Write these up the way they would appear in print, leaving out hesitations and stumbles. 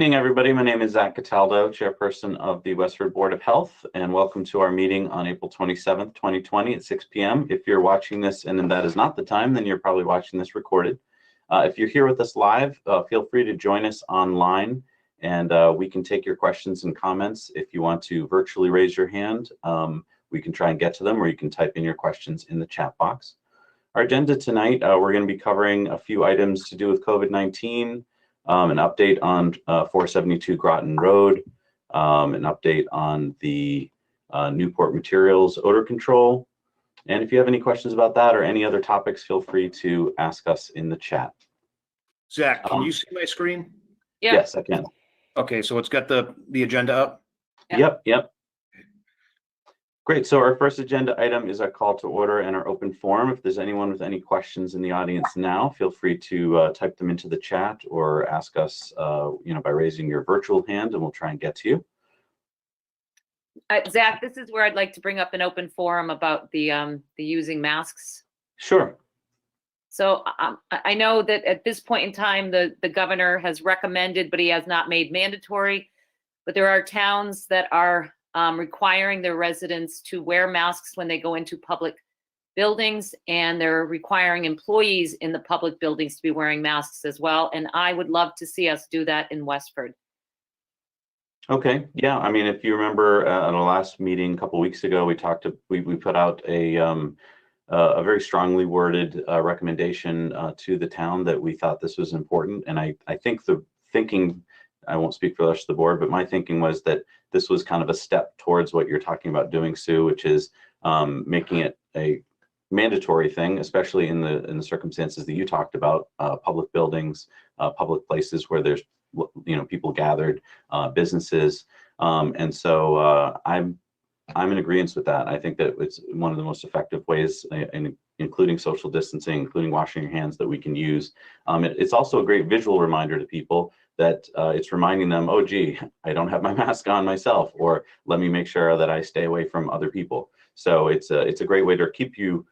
Good evening, everybody. My name is Zach Cataldo, Chairperson of the Westford Board of Health, and welcome to our meeting on April 27th, 2020 at 6 p.m. If you're watching this and that is not the time, then you're probably watching this recorded. If you're here with us live, feel free to join us online, and we can take your questions and comments. If you want to virtually raise your hand, we can try and get to them, or you can type in your questions in the chat box. Our agenda tonight, we're going to be covering a few items to do with COVID-19, an update on 472 Groton Road, an update on the Newport Materials odor control. And if you have any questions about that or any other topics, feel free to ask us in the chat. Zach, can you see my screen? Yeah. Yes, I can. Okay, so it's got the agenda up? Yep. Great. So our first agenda item is our call to order and our open forum. If there's anyone with any questions in the audience now, feel free to type them into the chat or ask us, by raising your virtual hand, and we'll try and get to you. Zach, this is where I'd like to bring up an open forum about the using masks. Sure. So I know that at this point in time, the governor has recommended, but he has not made mandatory. But there are towns that are requiring their residents to wear masks when they go into public buildings, and they're requiring employees in the public buildings to be wearing masks as well. And I would love to see us do that in Westford. Okay. Yeah. I mean, if you remember at our last meeting a couple of weeks ago, we put out a very strongly worded recommendation to the town that we thought this was important. And I think the thinking, I won't speak for the rest of the board, but my thinking was that this was kind of a step towards what you're talking about doing, Sue, which is making it a mandatory thing, especially in the circumstances that you talked about, public buildings, public places where there's people gathered, businesses, and so I'm in agreement with that. I think that it's one of the most effective ways, including social distancing, including washing your hands, that we can use. It's also a great visual reminder to people that it's reminding them, oh, gee, I don't have my mask on myself, or let me make sure that I stay away from other people. So it's a great way to keep you,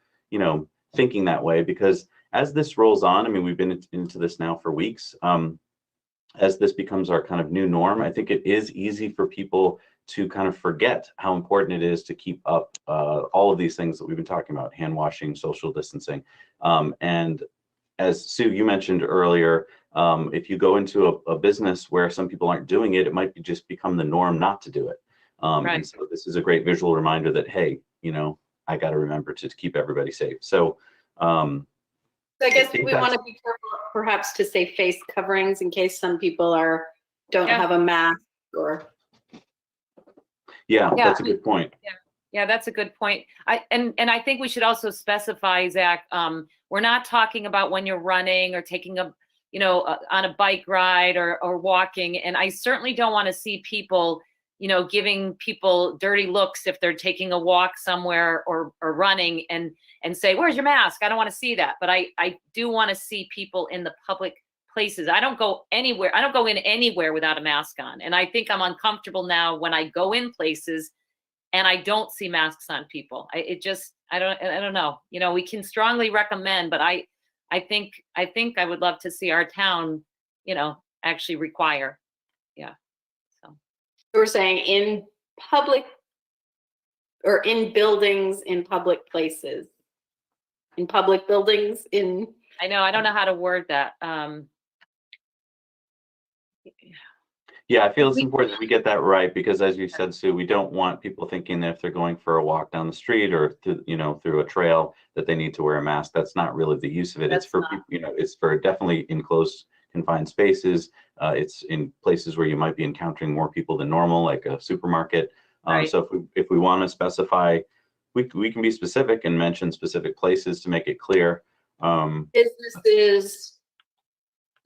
thinking that way, because as this rolls on, I mean, we've been into this now for weeks. As this becomes our kind of new norm, I think it is easy for people to kind of forget how important it is to keep up all of these things that we've been talking about: hand washing, social distancing. And as Sue, you mentioned earlier, if you go into a business where some people aren't doing it, it might just become the norm not to do it. Right. And so this is a great visual reminder that, hey, I got to remember to keep everybody safe. So I guess we want to be careful, perhaps, to say face coverings in case some people don't have a mask or. Yeah, that's a good point. Yeah, that's a good point. And I think we should also specify, Zach, we're not talking about when you're running or taking on a bike ride or walking. And I certainly don't want to see people, giving people dirty looks if they're taking a walk somewhere or running and say, where's your mask? I don't want to see that. But I do want to see people in the public places. I don't go anywhere. I don't go in anywhere without a mask on. And I think I'm uncomfortable now when I go in places and I don't see masks on people. I don't know. We can strongly recommend, but I think I would love to see our town, actually require. Yeah. So We're saying in public or in buildings, in public places, in public buildings, in. I know, I don't know how to word that. Yeah, I feel it's important that we get that right, because as you said, Sue, we don't want people thinking that if they're going for a walk down the street or through a trail that they need to wear a mask. That's not really the use of it. It's for it's for definitely enclosed, confined spaces. It's in places where you might be encountering more people than normal, like a supermarket. Right. So if we want to specify, we can be specific and mention specific places to make it clear. Businesses.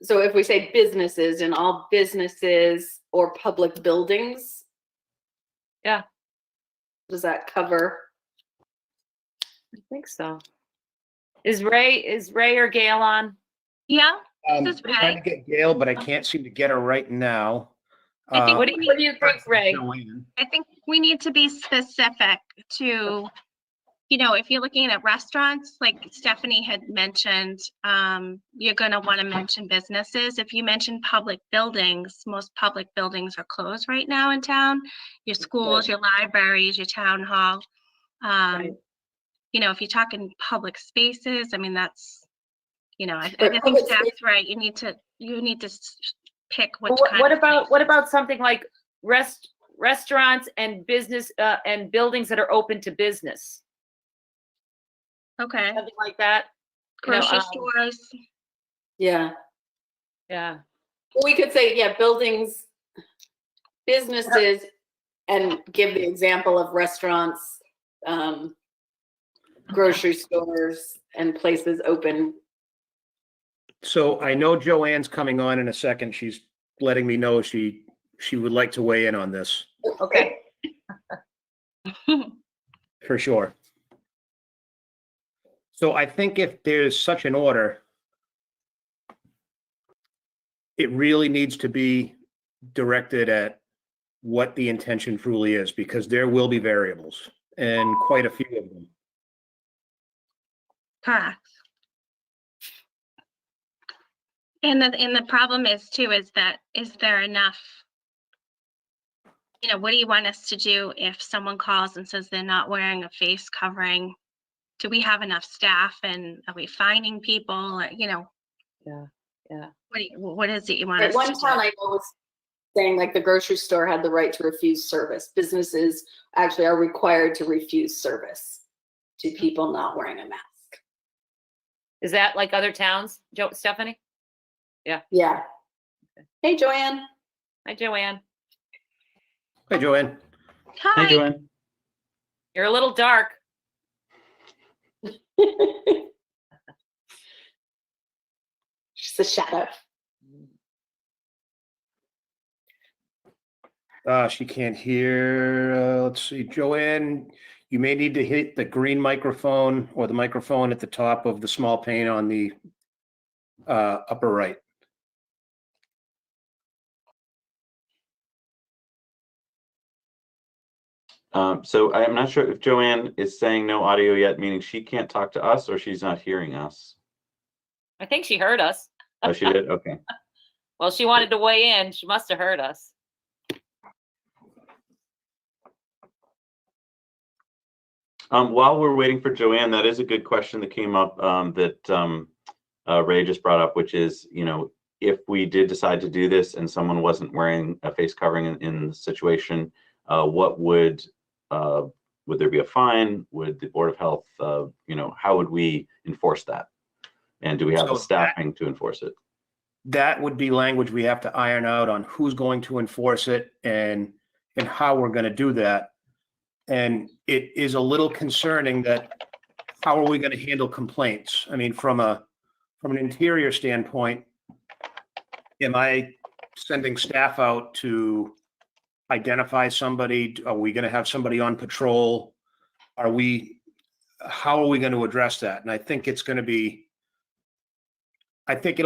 So if we say businesses, in all businesses or public buildings. Yeah. Does that cover? I think so. Is Ray or Gail on? Yeah. I'm trying to get Gail, but I can't seem to get her right now. I think, what do you think, Ray? I think we need to be specific to, you know, if you're looking at restaurants, like Stephanie had mentioned, you're going to want to mention businesses. If you mention public buildings, most public buildings are closed right now in town. Your schools, your libraries, your town hall. Right. You know, if you're talking public spaces, I mean, that's, you know, I But think public Steph's right. You need to pick which But kind what of about, space. what about something like restaurants and business, and buildings that are open to business? Okay, Something like that? You know, grocery stores. Yeah. Yeah, We could say, yeah, buildings, businesses, and give the example of restaurants, grocery stores, and places open. So I know Joanne's coming on in a second. She's letting me know she would like to weigh in on this okay. for sure. So I think if there's such an order, it really needs to be directed at what the intention truly is, because there will be variables and quite a few of them. Correct. And the problem is too, is there enough, you know, what do you want us to do if someone calls and says they're not wearing a face covering? Do we have enough staff, and are we finding people, or, you know? Yeah. What is it you want At us one to town, do? I know was saying like the grocery store had the right to refuse service. Businesses actually are required to refuse service to people not wearing a mask. Is that like other towns, Stephanie? Yeah. Hey, Joanne. Hi, Joanne. Hi, Joanne. Hi, Hi, Joanne. You're a little dark. Just a shadow. She can't hear. Let's see, Joanne, you may need to hit the green microphone or the microphone at the top of the small pane on the upper right. So I'm not sure if Joanne is saying no audio yet, meaning she can't talk to us or she's not hearing us. I think she heard us. Oh, she did? Okay. Well, she wanted to weigh in. She must have heard us. While we're waiting for Joanne, that is a good question that came up that Ray just brought up, which is, you know, if we did decide to do this and someone wasn't wearing a face covering in the situation, what would there be a fine? Would the Board of Health, you know, how would we enforce that? And do we have the So staffing to enforce it? That would be language we have to iron out on who's going to enforce it and how we're going to do that. And it is a little concerning that how are we going to handle complaints? I mean, from an interior standpoint, am I sending staff out to identify somebody? Are we going to have somebody on patrol? How are we going to address that? And I think it'll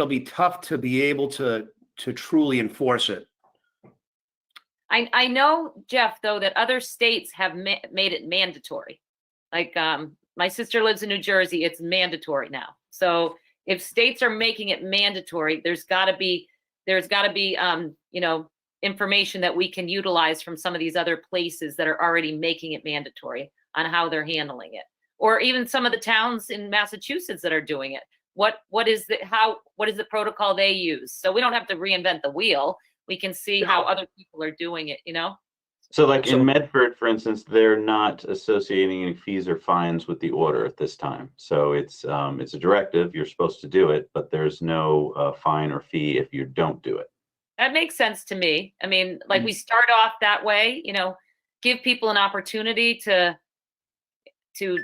be tough to be able to truly enforce it. I know, Jeff, though, that other states have made it mandatory. Like my sister lives in New Jersey, it's mandatory now. So if states are making it mandatory, there's got to be you know, information that we can utilize from some of these other places that are already making it mandatory on how they're handling it, or even some of the towns in Massachusetts that are doing it. What is the protocol they use? So we don't have to reinvent the wheel. We can see how other people are doing it, you know? So like in Medford, for instance, they're not associating any fees or fines with the order at this time. So it's a directive, you're supposed to do it, but there's no fine or fee if you don't do it. That makes sense to me. I mean, like we start off that way, you know, give people an opportunity to do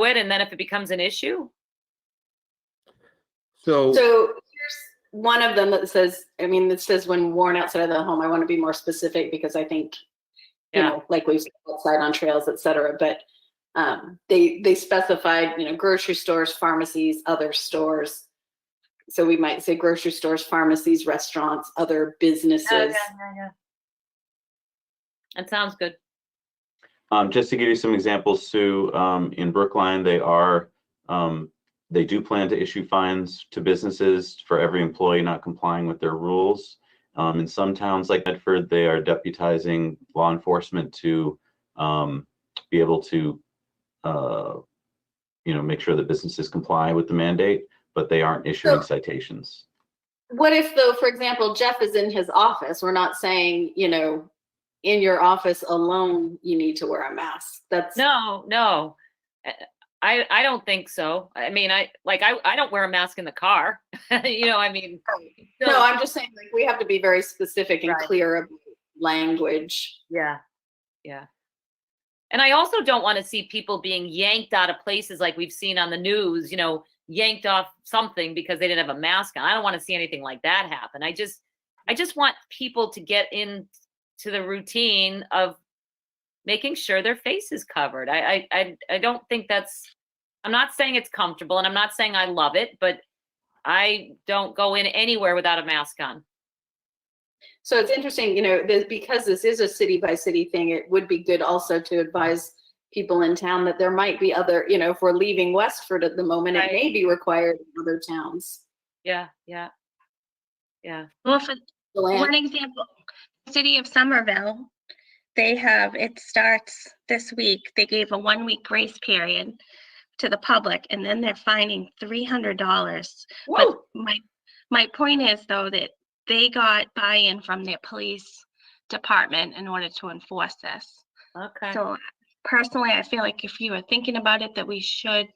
it. And then if it becomes an issue. So Here's one of them that says, I mean, it says when worn outside of the home. I want to be more specific because I think, you know, like we've said, outside on trails, et cetera, but they specified, you know, grocery stores, pharmacies, other stores. So we might say grocery stores, pharmacies, restaurants, other businesses. Yeah. That sounds good. Just to give you some examples, Sue, in Brookline, they do plan to issue fines to businesses for every employee not complying with their rules. In some towns like Bedford, they are deputizing law enforcement to be able to, make sure that businesses comply with the mandate, but they aren't issuing citations. What if, though, for example, Jeff is in his office? We're not saying, in your office alone, you need to wear a mask. That's No. I don't think so. I mean, I don't wear a mask in the car. I mean. No, I'm just saying, like, we have to be very specific and Right. clear about language. Yeah. And I also don't want to see people being yanked out of places like we've seen on the news, yanked off something because they didn't have a mask on. I don't want to see anything like that happen. I just want people to get into the routine of making sure their face is covered. I don't think I'm not saying it's comfortable, and I'm not saying I love it, but I don't go in anywhere without a mask on. So it's interesting, because this is a city by city thing, it would be good also to advise people in town that there might be other, if we're leaving Westford at the moment, Right. it may be required in other towns. Yeah. Well, for Joanne? one example, City of Somerville, it starts this week. They gave a 1-week grace period to the public, and then they're fining $300. But my point is, though, that they got buy-in from their police department in order to enforce this. Okay. So personally, I feel like if you were thinking about it, that we should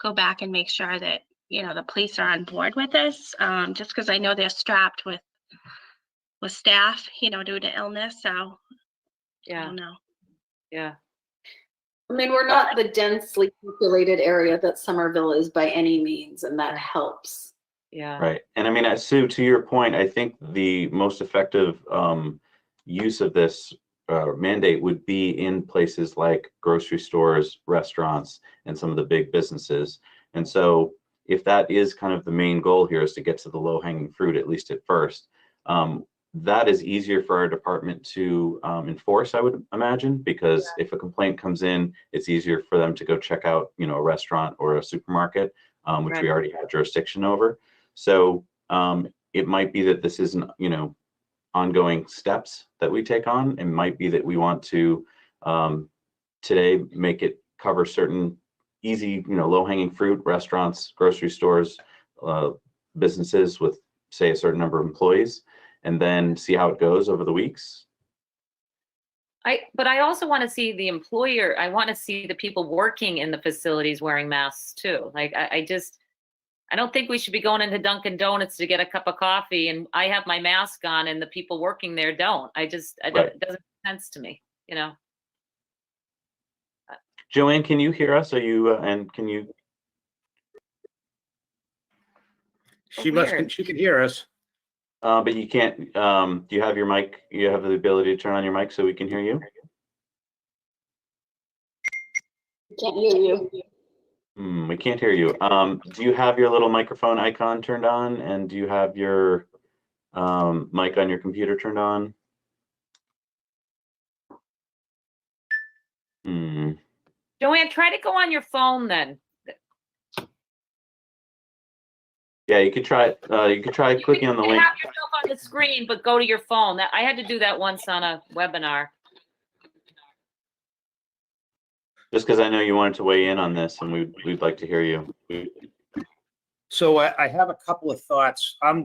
go back and make sure that, the police are on board with this, just because I know they're strapped with staff, due to illness. So I don't know. Yeah. I mean, we're not the densely populated area that Somerville is by any means, and that helps. Yeah. Right. And I mean, Sue, to your point, I think the most effective use of this mandate would be in places like grocery stores, restaurants, and some of the big businesses. And so if that is kind of the main goal here, is to get to the low-hanging fruit, at least at first, that is easier for our department to enforce, I would imagine, because if a complaint comes in, it's easier for them to go check out, a restaurant or a supermarket, which Right. we already have jurisdiction over. So it might be that this isn't, ongoing steps that we take on. It might be that we want to today make it cover certain easy, low-hanging fruit, restaurants, grocery stores, businesses with, say, a certain number of employees, and then see how it goes over the weeks. But I also want to see the employer. I want to see the people working in the facilities wearing masks too. Like I don't think we should be going into Dunkin' Donuts to get a cup of coffee and I have my mask on and the people working there don't. It doesn't make sense to me, Joanne, can you hear us? Are you, and can you? She can hear us. But you can't, do you have your mic? You have the ability to turn on your mic so we can hear you? Can't hear you. We can't hear you. Do you have your little microphone icon turned on? And do you have your mic on your computer turned on? Joanne, try to go on your phone then. Yeah, you could try. You could try clicking on the link. Have yourself on the screen, but go to your phone. I had to do that once on a webinar. Just because I know you wanted to weigh in on this, and we'd like to hear you. So I have a couple of thoughts. I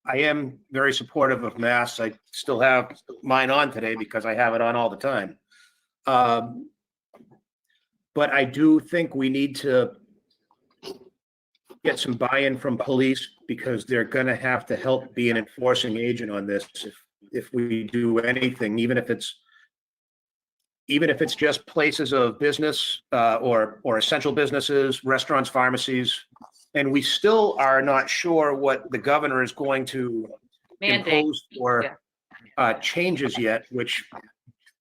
am very supportive of masks. I still have mine on today because I have it on all the time. But I do think we need to get some buy-in from police because they're going to have to help be an enforcing agent on this if we do anything, even if it's just places of business or essential businesses, restaurants, pharmacies. And we still are not sure what the governor is going to impose or changes yet, which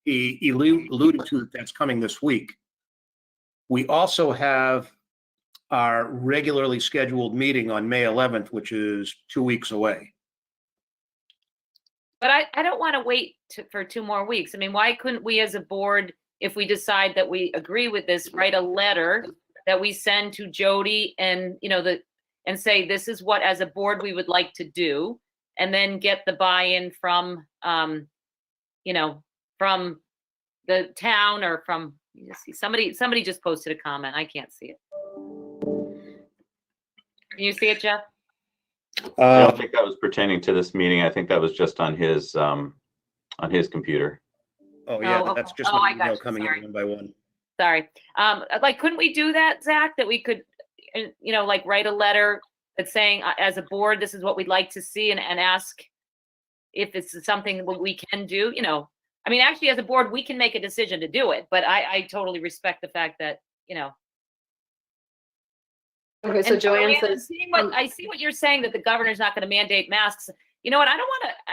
he alluded to that's coming this week. We also have our regularly scheduled meeting on May 11th, which is 2 weeks away. But I don't want to wait for 2 more weeks. I mean, why couldn't we as a board, if we decide that we agree with this, write a letter that we send to Jody and, and say, this is what as a board we would like to do, and then get the buy-in from, from the town or from, see, somebody just posted a comment. I can't see it. Can you see it, Jeff? I don't think that was pertaining to this meeting. I think that was just on his computer. Oh, yeah, Oh, that's just oh, my I got email you. coming Sorry. in one by one. Sorry. Like, couldn't we do that, Zach? That we could, like write a letter that's saying, as a board, this is what we'd like to see, and ask if it's something we can do. I mean, actually, as a board, we can make a decision to do it, but I totally respect the fact that, Okay, so And Joanne Joanne, says, I see what you're saying, that the governor's not going to mandate masks. You know what? I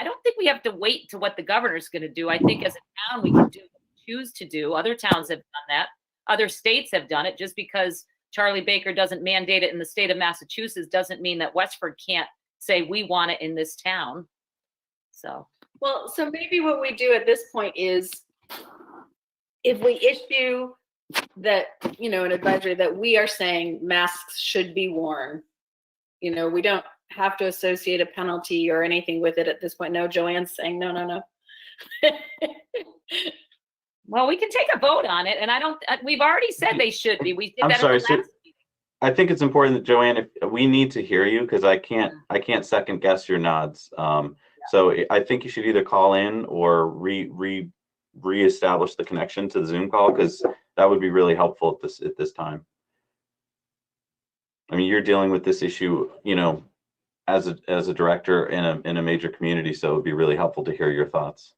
don't think we have to wait to what the governor's going to do. I think as a town, we can choose to do. Other towns have done that. Other states have done it. Just because Charlie Baker doesn't mandate it in the state of Massachusetts doesn't mean that Westford can't say we want it in this town. So maybe what we do at this point is, if we issue that, an advisory that we are saying masks should be worn, we don't have to associate a penalty or anything with it at this point. No, Joanne's saying no. well, we can take a vote on it, and we've already said they should be. We did I'm that sorry, at the last meeting. I think it's important that, Joanne, if we need to hear you, because I can't second guess your nods. So I think you should either call in or reestablish the connection to the Zoom call, because that would be really helpful at this time. I mean, you're dealing with this issue, as a director in a major community, so it would be really helpful to hear your thoughts.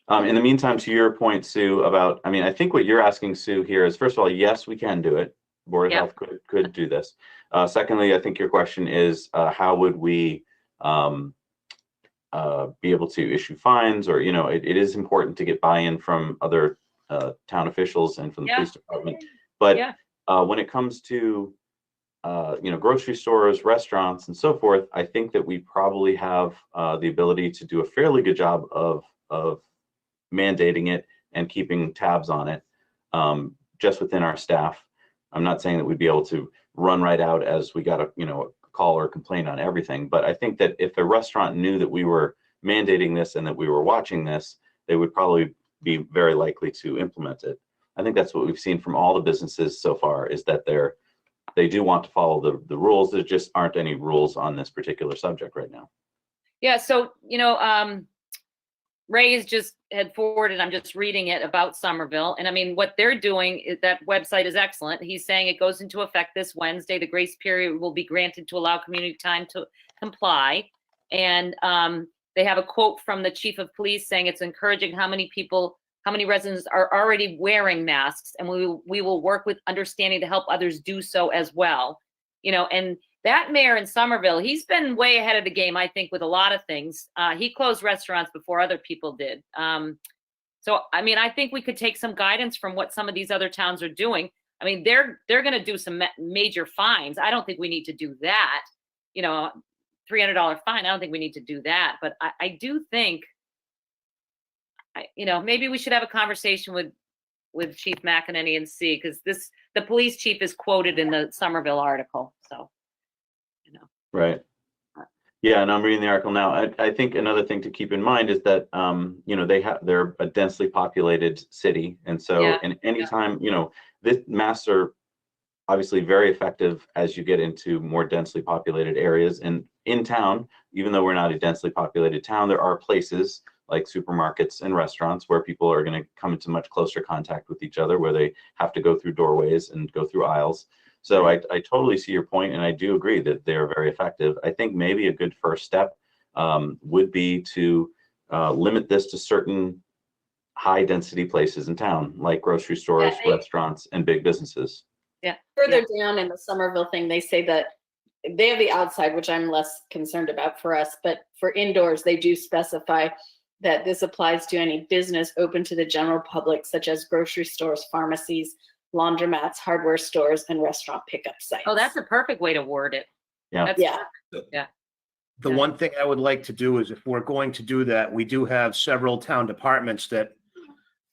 In the meantime, to your point, Sue, about, I think what you're asking, Sue, here is, first of all, yes, we can do it. Board of Health could do this. Secondly, I think your question is, how would we be able to issue fines, or, it is important to get buy-in from other town officials and from the police department. But when it comes to, grocery stores, restaurants, and so forth, I think that we probably have the ability to do a fairly good job of mandating it and keeping tabs on it, just within our staff. I'm not saying that we'd be able to run right out as we got a call or complaint on everything, but I think that if a restaurant knew that we were mandating this and that we were watching this, they would probably be very likely to implement it. I think that's what we've seen from all the businesses so far, is that they do want to follow the rules. There just aren't any rules on this particular subject right now. Yeah, so, Ray just had forwarded, I'm just reading it, about Somerville. And I mean, what they're doing is, that website is excellent. He's saying it goes into effect this Wednesday. The grace period will be granted to allow community time to comply. And they have a quote from the chief of police saying it's encouraging how many residents are already wearing masks, and we will work with understanding to help others do so as well. And that mayor in Somerville, he's been way ahead of the game, I think, with a lot of things. He closed restaurants before other people did. So, I mean, I think we could take some guidance from what some of these other towns are doing. I mean, they're going to do some major fines. I don't think we need to do that. $300 fine. I don't think we need to do that. But I do think, maybe we should have a conversation with Chief McEnany and see, because the police chief is quoted in the Somerville article. So, Right. Yeah, and I'm reading the article now. I think another thing to keep in mind is that they're a densely populated city, and so in any time, this masks are obviously very effective as you get into more densely populated areas. And in town, even though we're not a densely populated town, there are places like supermarkets and restaurants where people are going to come into much closer contact with each other, where they have to go through doorways and go through aisles. So I totally see your point, and I do agree that they're very effective. I think maybe a good first step would be to limit this to certain high density places in town, like grocery stores, restaurants, and big businesses. Yeah. Further down in the Somerville thing, they say that they have the outside, which I'm less concerned about for us, but for indoors, they do specify that this applies to any business open to the general public, such as grocery stores, pharmacies, laundromats, hardware stores, and restaurant pickup sites. Oh, that's a perfect way to word it. Yeah. That's perfect. Yeah. The Yeah. one thing I would like to do is if we're going to do that, we do have several town departments that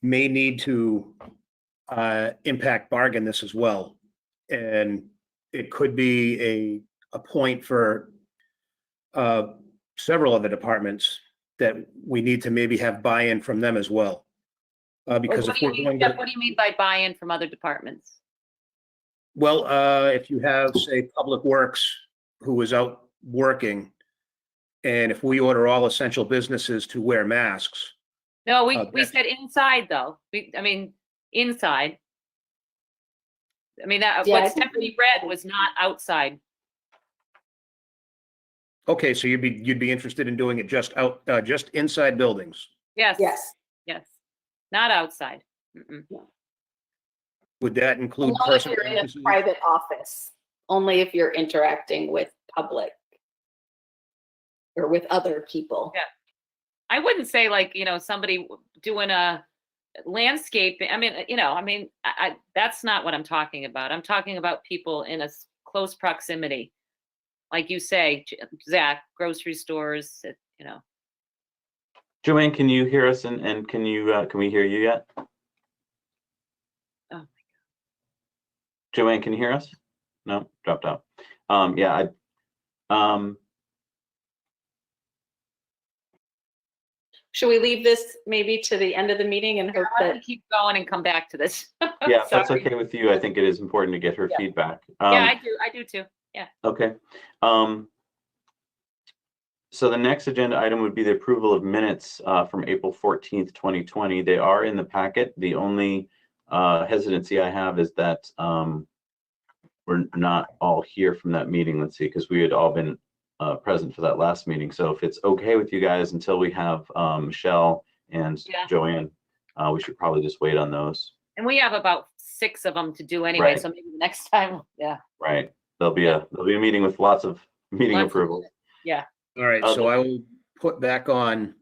may need to impact bargain this as well. And it could be a point for several other departments that we need to maybe have buy-in from them as well. Because What if do you we're mean, going Jeff, to, what do you mean by buy-in from other departments? well, if you have, say, Public Works who is out working, and if we order all essential businesses to wear masks, No, we that's- said inside though. I mean, inside. I mean, that, Yeah, I what think Stephanie read was not outside. okay, so you'd be interested in doing it just just inside buildings. Yes. Yes. Yes, not outside. Mm-mm. Would that include Only if personal you're in a offices? private office, only if you're interacting with public or with other people. Yeah. I wouldn't say like, somebody doing a landscape. I mean, I that's not what I'm talking about. I'm talking about people in a close proximity. Like you say, Zach, grocery stores, Joanne, can you hear us and can we hear you yet? Oh. Joanne, can you hear us? No, dropped out. Yeah, Should we leave this maybe to the end of the meeting and hope I want that, to keep going and come back to this. yeah, if that's Sorry. okay with you, I think it is important to get her Yeah. feedback. Yeah, I do too. Okay. So the next agenda item would be the approval of minutes from April 14th, 2020. They are in the packet. The only hesitancy I have is that we're not all here from that meeting. Let's see, because we had all been present for that last meeting. So if it's okay with you guys, until we have Michelle and Yeah. Joanne, we should probably just wait on those. And we have about 6 of them to do anyway, Right. so maybe the next time, yeah. Right. There'll be a meeting with lots of meeting Lots of- approvals. All right, so I will put back on,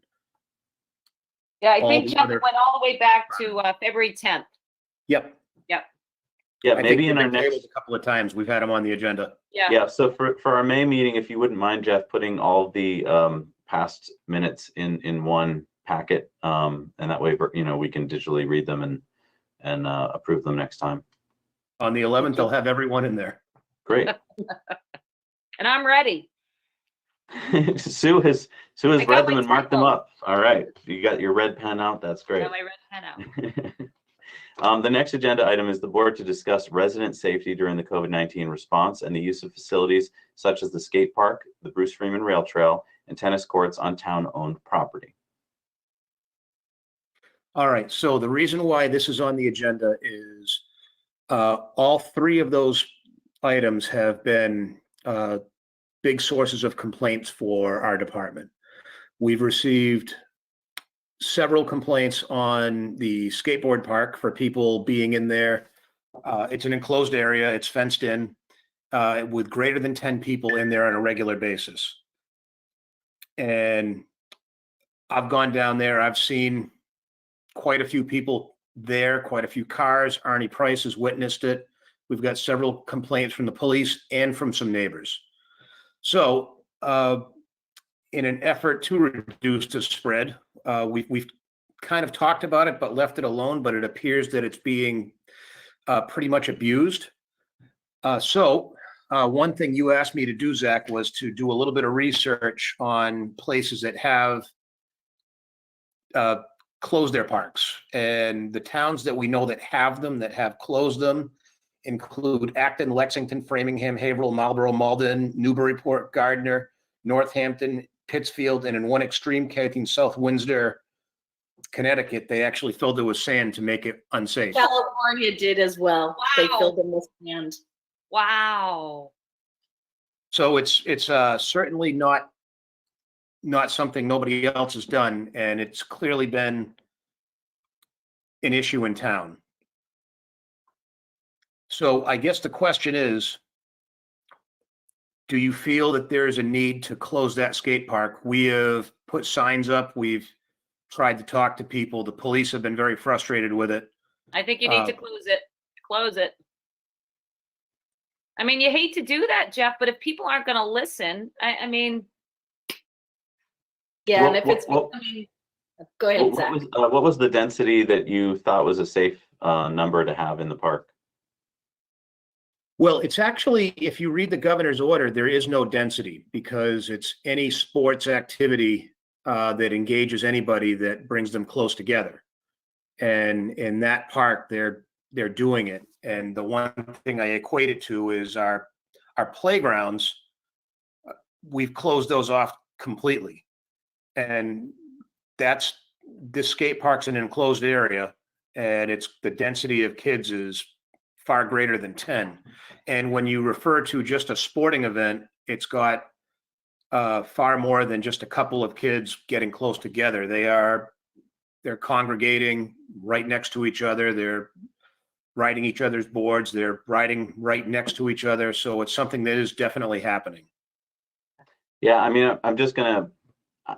Yeah, I All think the Jeff other- went all the way back to February 10th. yep. Yeah, I think maybe in we've our been tabled next. a couple of times, we've had them on the agenda. Yeah. Yeah, so for our May meeting, if you wouldn't mind, Jeff, putting all the past minutes in one packet, and that way, we can digitally read them and approve them next time. On the 11th, they'll have everyone in there. Great. And I'm ready. Sue has I got read them my and marked them typo. up. All right, you got your red pen out. That's great. Got my red pen out. The next agenda item is the board to discuss resident safety during the COVID-19 response and the use of facilities such as the skate park, the Bruce Freeman Rail Trail, and tennis courts on town-owned property. All right, so the reason why this is on the agenda is all 3 of those items have been big sources of complaints for our department. We've received several complaints on the skateboard park for people being in there. It's an enclosed area, it's fenced in, with greater than 10 people in there on a regular basis. And I've gone down there, I've seen quite a few people there, quite a few cars. Arnie Price has witnessed it. We've got several complaints from the police and from some neighbors. So in an effort to reduce the spread, we've kind of talked about it, but left it alone, but it appears that it's being pretty much abused. So one thing you asked me to do, Zach, was to do a little bit of research on places that have closed their parks. And the towns that we know that have closed them include Acton, Lexington, Framingham, Haverhill, Marlborough, Malden, Newburyport, Gardner, Northampton, Pittsfield, and in one extreme case in South Windsor, Connecticut, they actually filled it with sand to make it unsafe. California did as well. They Wow. filled them with sand. Wow. So it's certainly not something nobody else has done, and it's clearly been an issue in town. So I guess the question is, do you feel that there is a need to close that skate park? We have put signs up. We've tried to talk to people. The police have been very frustrated with it. I think you need to close it. Close it. I mean, you hate to do that, Jeff, but if people aren't going to listen, I mean, Yeah, and if What- it's what- becoming, go ahead, Zach. What was the density that you thought was a safe number to have in the park? Well, it's actually, if you read the governor's order, there is no density because it's any sports activity that engages anybody that brings them close together. And in that park, they're doing it. And the one thing I equate it to is our playgrounds. We've closed those off completely. And this skate park's an enclosed area, and the density of kids is far greater than 10. And when you refer to just a sporting event, it's got far more than just a couple of kids getting close together. They're congregating right next to each other. They're riding each other's boards. They're riding right next to each other. So it's something that is definitely happening. Yeah, I mean,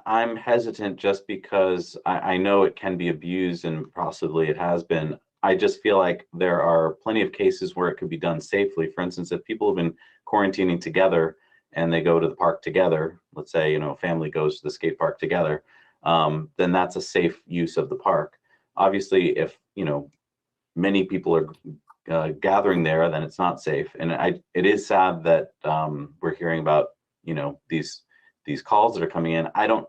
I'm hesitant just because I know it can be abused and possibly it has been. I just feel like there are plenty of cases where it could be done safely. For instance, if people have been quarantining together and they go to the park together, let's say, a family goes to the skate park together, then that's a safe use of the park. Obviously, if, many people are gathering there, then it's not safe. And it is sad that we're hearing about, these calls that are coming in. I don't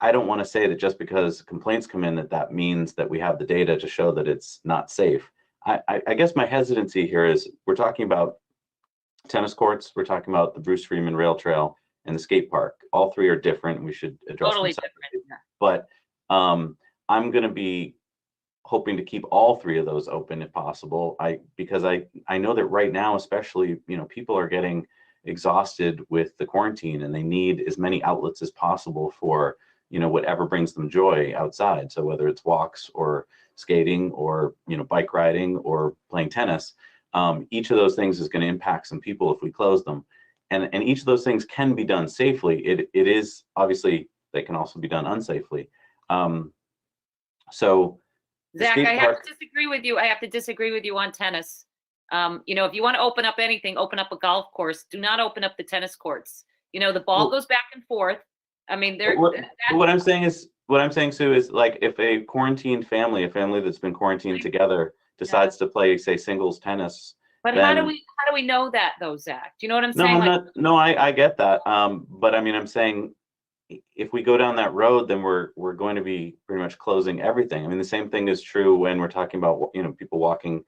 want to say that just because complaints come in that means that we have the data to show that it's not safe. I guess my hesitancy here is we're talking about tennis courts, we're talking about the Bruce Freeman Rail Trail and the skate park. All three are different. We should address Totally them separately. different. But I'm going to be hoping to keep all three of those open if possible. Because I know that right now, especially, people are getting exhausted with the quarantine and they need as many outlets as possible for whatever brings them joy outside. So whether it's walks or skating or bike riding or playing tennis, each of those things is going to impact some people if we close them. And each of those things can be done safely. It is obviously, they can also be done unsafely. So Zach, I have to disagree with you. I have to disagree with you on tennis. If you want to open up anything, open up a golf course. Do not open up the tennis courts. The ball goes back and forth. I mean, what I'm saying, Sue, is like if a quarantined family, a family that's been quarantined together, decides to play, say, singles tennis. But then, how do we know that though, Zach? Do you know what I'm saying? No, I get that. But I mean, I'm saying if we go down that road, then we're going to be pretty much closing everything. I mean, the same thing is true when we're talking about people walking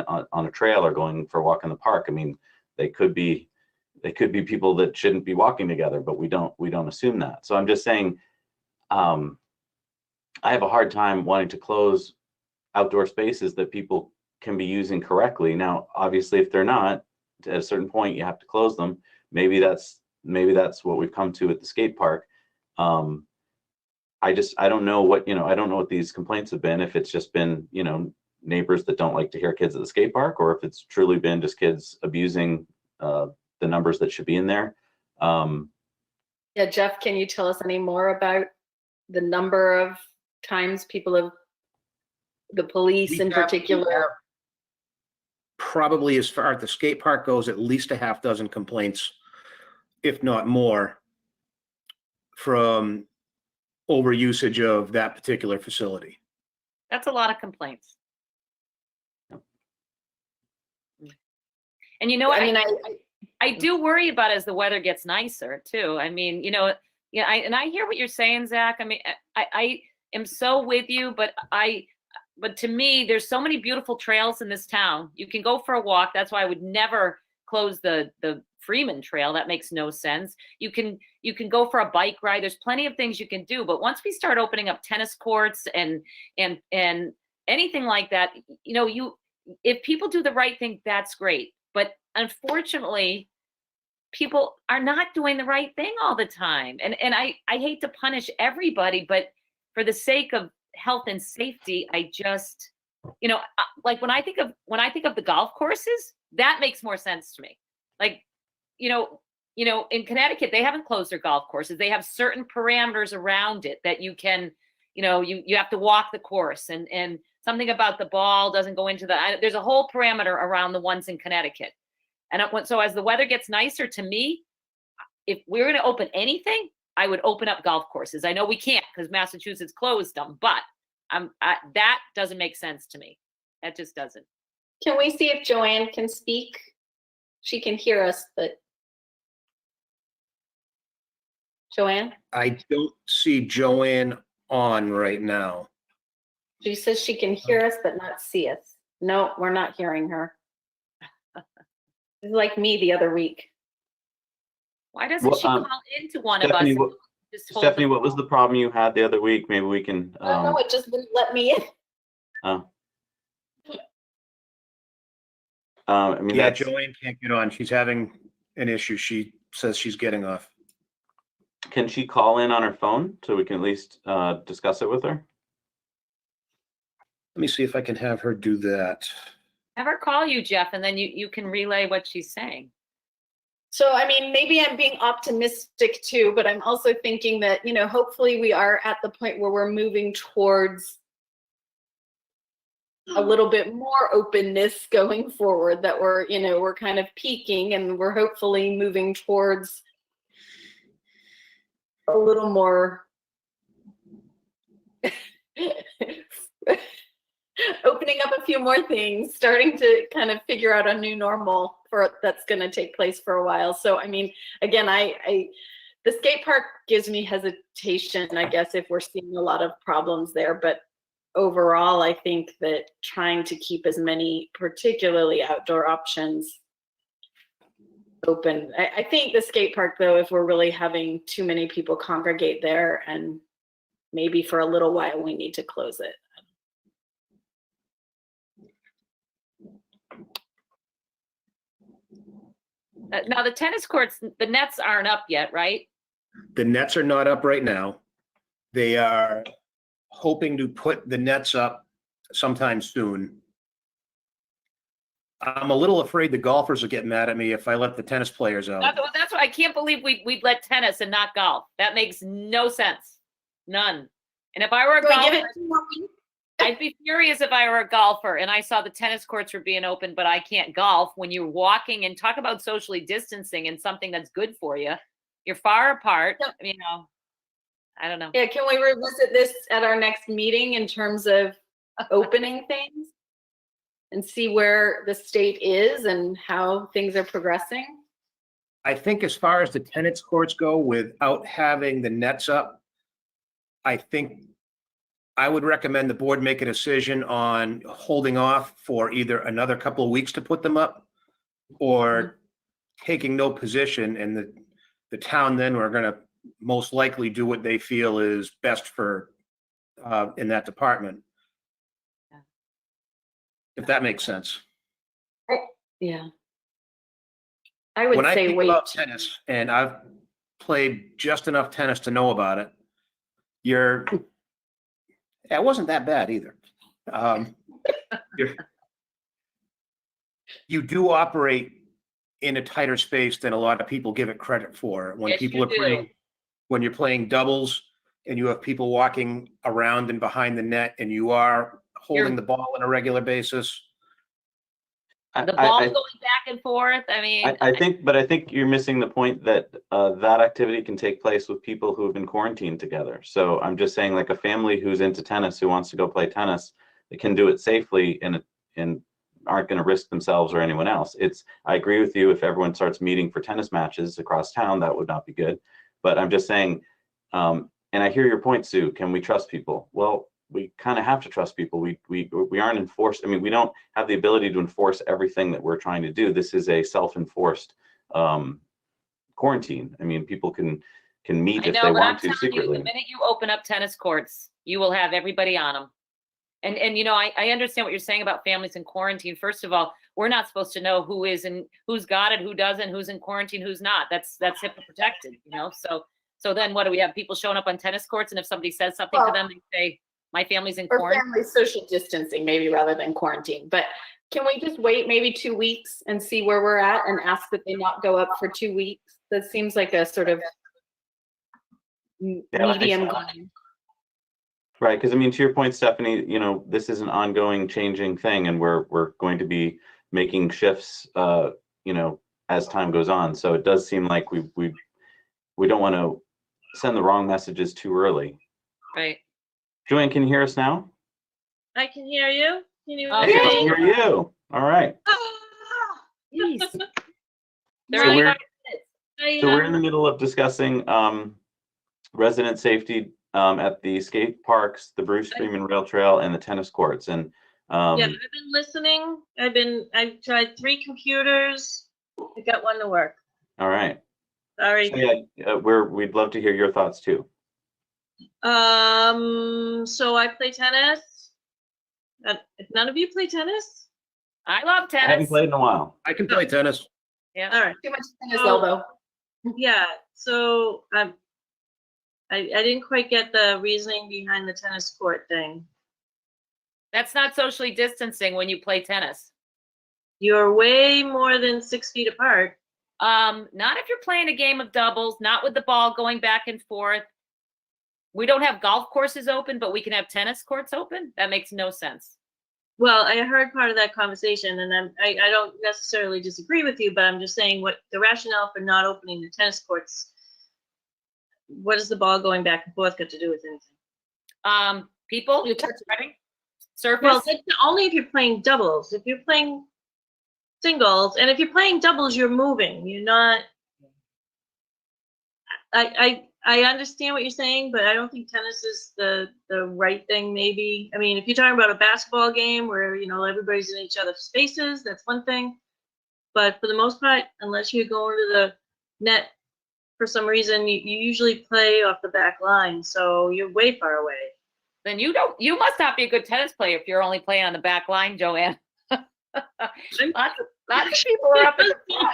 on a trail or going for a walk in the park. I mean, they could be people that shouldn't be walking together, but we don't assume that. So I'm just saying, I have a hard time wanting to close outdoor spaces that people can be using correctly. Now, obviously, if they're not, at a certain point, you have to close them. Maybe that's what we've come to at the skate park. I don't know what these complaints have been. If it's just been, neighbors that don't like to hear kids at the skate park, or if it's truly been just kids abusing the numbers that should be in there. Yeah, Jeff, can you tell us any more about the number of times the police in particular? Probably as far as the skate park goes, at least a half dozen complaints, if not more, from overusage of that particular facility. That's a lot of complaints. And I do worry about as the weather gets nicer too. I mean, I hear what you're saying, Zach. I mean, I am so with you, but to me, there's so many beautiful trails in this town. You can go for a walk. That's why I would never close the Freeman Trail. That makes no sense. You can go for a bike ride. There's plenty of things you can do. But once we start opening up tennis courts and anything like that, if people do the right thing, that's great. But unfortunately, people are not doing the right thing all the time. And I hate to punish everybody, but for the sake of health and safety, I just, like when I think of the golf courses, that makes more sense to me. Like, in Connecticut, they haven't closed their golf courses. They have certain parameters around it that you can, you have to walk the course and something about the ball doesn't go into there's a whole parameter around the ones in Connecticut. And so as the weather gets nicer, to me, if we're going to open anything, I would open up golf courses. I know we can't because Massachusetts closed them, but that doesn't make sense to me. That just doesn't. Can we see if Joanne can speak? She can hear us, but. Joanne? I don't see Joanne on right now. She says she can hear us, but not see us. No, we're not hearing her. It's like me the other week. Why doesn't she call into one Stephanie, of us? Just hold Stephanie, the what was the problem you had the other week? Maybe we can. No, it just wouldn't let me in. I mean, Yeah, that's, Joanne can't get on. She's having an issue. She says she's getting off. can she call in on her phone so we can at least discuss it with her? Let me see if I can have her do that. Have her call you, Jeff, and then you can relay what she's saying. So, I mean, maybe I'm being optimistic too, but I'm also thinking that, you know, hopefully we are at the point where we're moving towards a little bit more openness going forward, that we're, you know, we're kind of peaking and we're hopefully moving towards a little more opening up a few more things, starting to kind of figure out a new normal for that's going to take place for a while. So, I mean, again, the skate park gives me hesitation, I guess, if we're seeing a lot of problems there. But overall, I think that trying to keep as many, particularly outdoor options, open. I think the skate park, though, if we're really having too many people congregate there, and maybe for a little while we need to close it. Now the tennis courts, the nets aren't up yet, right? The nets are not up right now. They are hoping to put the nets up sometime soon. I'm a little afraid the golfers will get mad at me if I let the tennis players out. That's what I can't believe we'd let tennis and not golf. That makes no sense. None. And if I were a golfer, I'd be furious if I were a golfer and I saw the tennis courts were being open, but I can't golf. When you're walking, and talk about socially distancing and something that's good for you, you're far apart. You know, I don't know. Yeah, can we revisit this at our next meeting in terms of opening things and see where the state is and how things are progressing? I think as far as the tennis courts go, without having the nets up, I think I would recommend the board make a decision on holding off for either another couple of weeks to put them up, or taking no position, and the town then are going to most likely do what they feel is best for in that department. If that makes sense. Yeah. I would When I say think wait. about tennis, and I've played just enough tennis to know about it, it wasn't that bad either. You do operate in a tighter space than a lot of people give it credit for. When Yes, people you are playing, when you're playing doubles and you have people walking around and behind the net, and you are holding the ball on a regular basis. The ball going back and forth. I mean, I think you're missing the point that that activity can take place with people who have been quarantined together. So I'm just saying, like, a family who's into tennis, who wants to go play tennis, they can do it safely and aren't going to risk themselves or anyone else. I agree with you. If everyone starts meeting for tennis matches across town, that would not be good. But I'm just saying, and I hear your point, Sue. Can we trust people? Well, we kind of have to trust people. We aren't enforced. I mean, we don't have the ability to enforce everything that we're trying to do. This is a self-enforced quarantine. I mean, people can meet if they want to secretly. The minute you open up tennis courts, you will have everybody on them. And you know, I understand what you're saying about families in quarantine. First of all, we're not supposed to know who's got it, who doesn't, who's in quarantine, who's not. That's HIPAA protected, you know. So then what do we have? People showing up on tennis courts, and if somebody says something to them, they say, my family's in quarantine. Or family social distancing, maybe, rather than quarantine. But can we just wait maybe 2 weeks and see where we're at, and ask that they not go up for 2 weeks? That seems like a sort of medium going. Right, because I mean, to your point, Stephanie, you know, this is an ongoing, changing thing, and we're going to be making shifts, you know, as time goes on. So it does seem like we don't want to send the wrong messages too early. Right. Joanne, can you hear us now? I can hear you. Can you Oh, Hey, hear I me? can hear you. All right. Jeez. So There you we're, are. so we're in the middle of discussing resident safety at the skate parks, the Bruce Freeman Rail Trail, and the tennis courts. And Yeah, I've been listening. I've tried 3 computers. I got one to work. all right. Sorry. So yeah, we'd love to hear your thoughts too. So I play tennis. None of you play tennis? I love I haven't tennis. played in a while. I can play tennis. Yeah. All right. Too much tennis Oh. elbow. Yeah, so I didn't quite get the reasoning behind the tennis court thing. That's not socially distancing when you play tennis. You're way more than 6 feet apart. Not if you're playing a game of doubles, not with the ball going back and forth. We don't have golf courses open, but we can have tennis courts open. That makes no sense. Well, I heard part of that conversation, and I don't necessarily disagree with you, but I'm just saying what the rationale for not opening the tennis courts. What does the ball going back and forth got to do with anything? People, You touch ready? Surface. Well, that's only if you're playing doubles. If you're playing singles, and if you're playing doubles, you're moving. You're not. I understand what you're saying, but I don't think tennis is the right thing. Maybe, I mean, if you're talking about a basketball game where everybody's in each other's spaces, that's one thing. But for the most part, unless you're going to the net for some reason, you usually play off the back line, so you're way far away. Then you must not be a good tennis player if you're only playing on the back line, Joanne. lots of people are up in the front.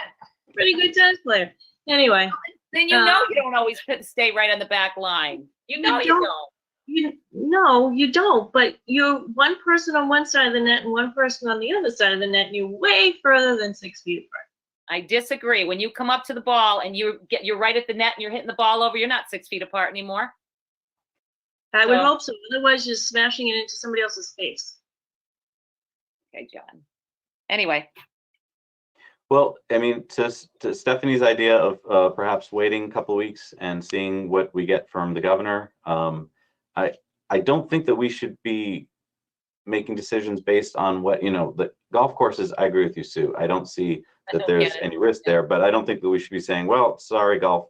Pretty good tennis player. Anyway. Then you don't always stay right on the back line. You don't. No, you don't. But you're one person on one side of the net and one person on the other side of the net, and you're way further than 6 feet apart. I disagree. When you come up to the ball and you're right at the net and you're hitting the ball over, you're not 6 feet apart anymore. I would hope so. Otherwise, you're smashing it into somebody else's face. Okay, John. Anyway. Well, I mean, to Stephanie's idea of perhaps waiting a couple of weeks and seeing what we get from the governor, I don't think that we should be making decisions based on what, the golf courses. I agree with you, Sue. I don't see that there's any risk there, but I don't think that we should be saying, well, sorry, golf,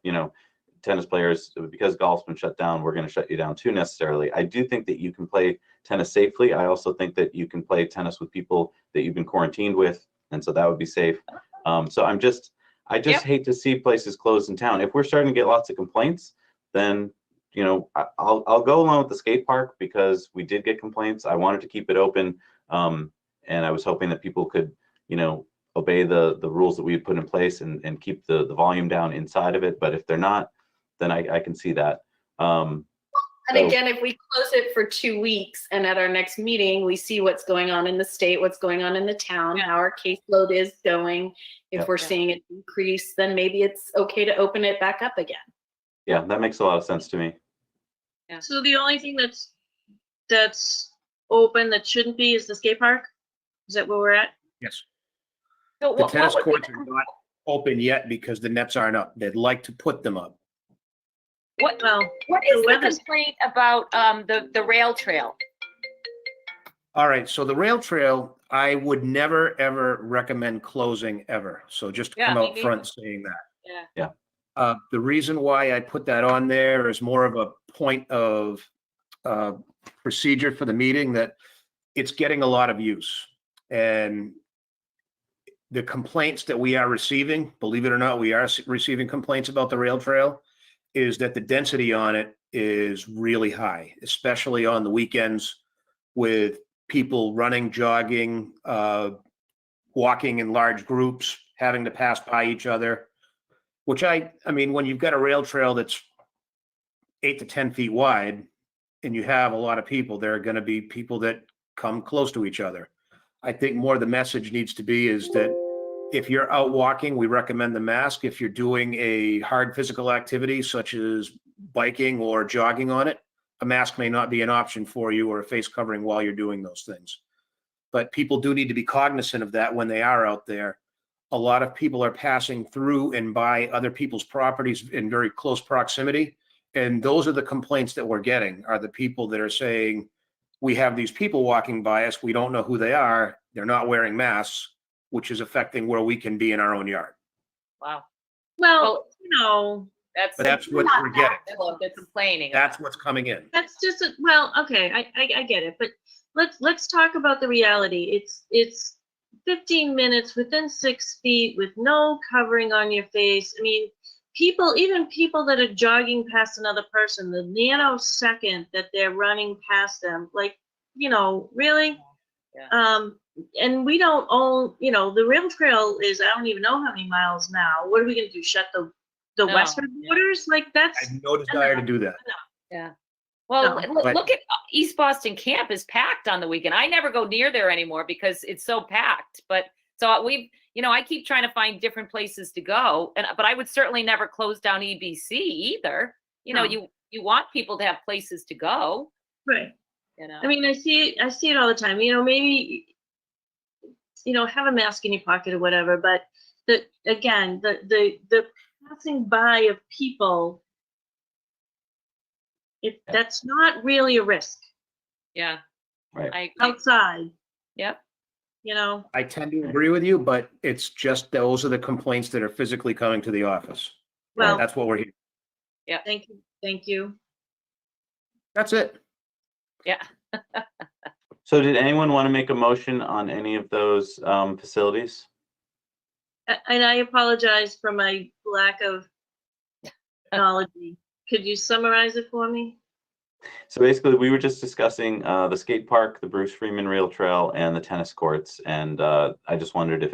tennis players, because golf's been shut down, we're going to shut you down too necessarily. I do think that you can play tennis safely. I also think that you can play tennis with people that you've been quarantined with, and so that would be safe. So I just hate to see places closed in town. If we're starting to get lots of complaints, then I'll go along with the skate park because we did get complaints. I wanted to keep it open, and I was hoping that people could obey the rules that we had put in place and keep the volume down inside of it. But if they're not, then I can see that. And again, if we close it for 2 weeks and at our next meeting, we see what's going on in the state, what's going on in the town, how our caseload is going. If we're seeing it increase, then maybe it's okay to open it back up again. Yeah, that makes a lot of sense to me. Yeah. So the only thing that's open that shouldn't be is the skate park? Is that where we're at? Yes. So The tennis courts are not open yet because the nets aren't up. They'd like to put them up. What is the weather's- complaint about the rail trail? All right, so the rail trail, I would never, ever recommend closing ever. So just to Yeah, come me out front saying that. Yeah. The reason why I put that on there is more of a point of procedure for the meeting, that it's getting a lot of use. And the complaints that we are receiving, believe it or not, we are receiving complaints about the rail trail, is that the density on it is really high, especially on the weekends with people running, jogging, walking in large groups, having to pass by each other, which I mean, when you've got a rail trail that's 8 to 10 feet wide and you have a lot of people, there are going to be people that come close to each other. I think more the message needs to be is that if you're out walking, we recommend the mask. If you're doing a hard physical activity such as biking or jogging on it, a mask may not be an option for you, or a face covering while you're doing those things. But people do need to be cognizant of that when they are out there. A lot of people are passing through and by other people's properties in very close proximity, And those are the complaints that we're getting, are the people that are saying, we have these people walking by us, we don't know who they are, they're not wearing masks, which is affecting where we can be in our own yard. Wow. Well, you know, That's, But that's what we're getting. that's what they're complaining That's about. what's coming in. that's just, well, okay, I get it, but let's talk about the reality. It's 15 minutes within 6 feet with no covering on your face. I mean, even people that are jogging past another person, the nanosecond that they're running past them, like, you know, really? Yeah. And we don't own, you know, the rail trail is, I don't even know how many miles now. What are we gonna do? Shut the No, Westford yeah. borders? Like, I that's, have no desire to do that. Yeah. Well, No, but- look at East Boston Camp is packed on the weekend. I never go near there anymore because it's so packed. But so we've, you know, I keep trying to find different places to go, but I would certainly never close down EBC either. You know, No. you want people to have places to go. right. You know. I mean, I see it all the time. You know, maybe, you know, have a mask in your pocket or whatever, but the passing by of people, that's not really a risk Yeah. Right. I agree. outside, Yep. you know. I tend to agree with you, but it's just those are the complaints that are physically coming to the office. Well, That's what we're here. thank you. That's it. Yeah. So did anyone want to make a motion on any of those facilities? And I apologize for my lack of knowledge. Could you summarize it for me? So basically, we were just discussing the skate park, the Bruce Freeman Rail Trail, and the tennis courts. And I just wondered if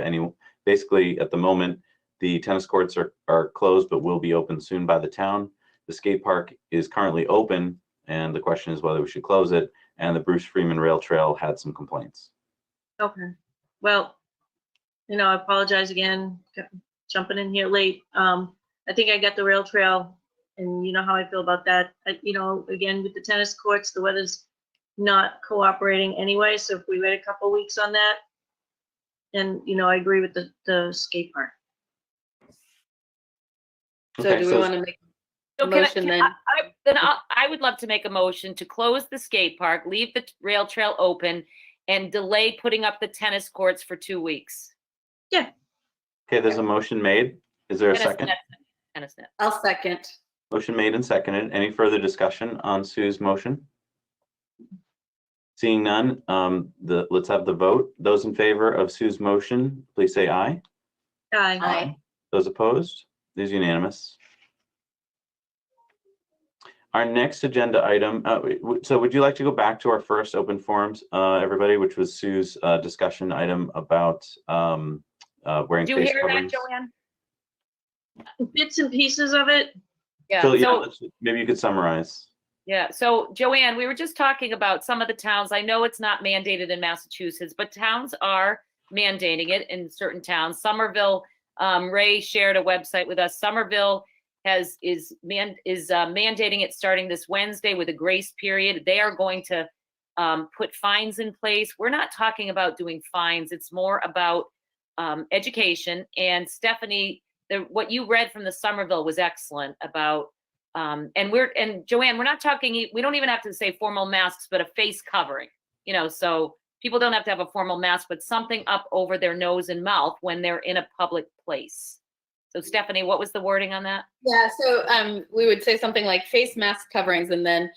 basically at the moment, the tennis courts are closed, but will be open soon by the town. The skate park is currently open, and the question is whether we should close it. And the Bruce Freeman Rail Trail had some complaints. Okay. Well, you know, I apologize again, jumping in here late. I think I got the rail trail, and you know how I feel about that. You know, again, with the tennis courts, the weather's not cooperating anyway, so if we wait a couple weeks on that, and, you know, I agree with the skate park. So Okay, do we so- want to make So a can motion then? I would love to make a motion to close the skate park, leave the rail trail open, and delay putting up the tennis courts for 2 weeks. Okay, there's a motion made. Is there a second? Tennis net. I'll second. Motion made and seconded. Any further discussion on Sue's motion? Seeing none, let's have the vote. Those in favor of Sue's motion, please say aye. Aye. Aye. Those opposed? It is unanimous. Our next agenda item, so would you like to go back to our first open forums, everybody, which was Sue's discussion item about wearing Did you face hear that, coverings? Joanne? Bits and pieces of it. Yeah. So yeah, So maybe you could summarize. yeah. So Joanne, we were just talking about some of the towns. I know it's not mandated in Massachusetts, but towns are mandating it in certain towns. Somerville, Ray shared a website with us. Somerville is mandating it starting this Wednesday with a grace period. They are going to put fines in place. We're not talking about doing fines. It's more about education. And Stephanie, what you read from the Somerville was excellent about, and Joanne, we're not talking, we don't even have to say formal masks, but a face covering, you know, so people don't have to have a formal mask, but something up over their nose and mouth when they're in a public place. So Stephanie, what was the wording on that? Yeah, so we would say something like face mask coverings and then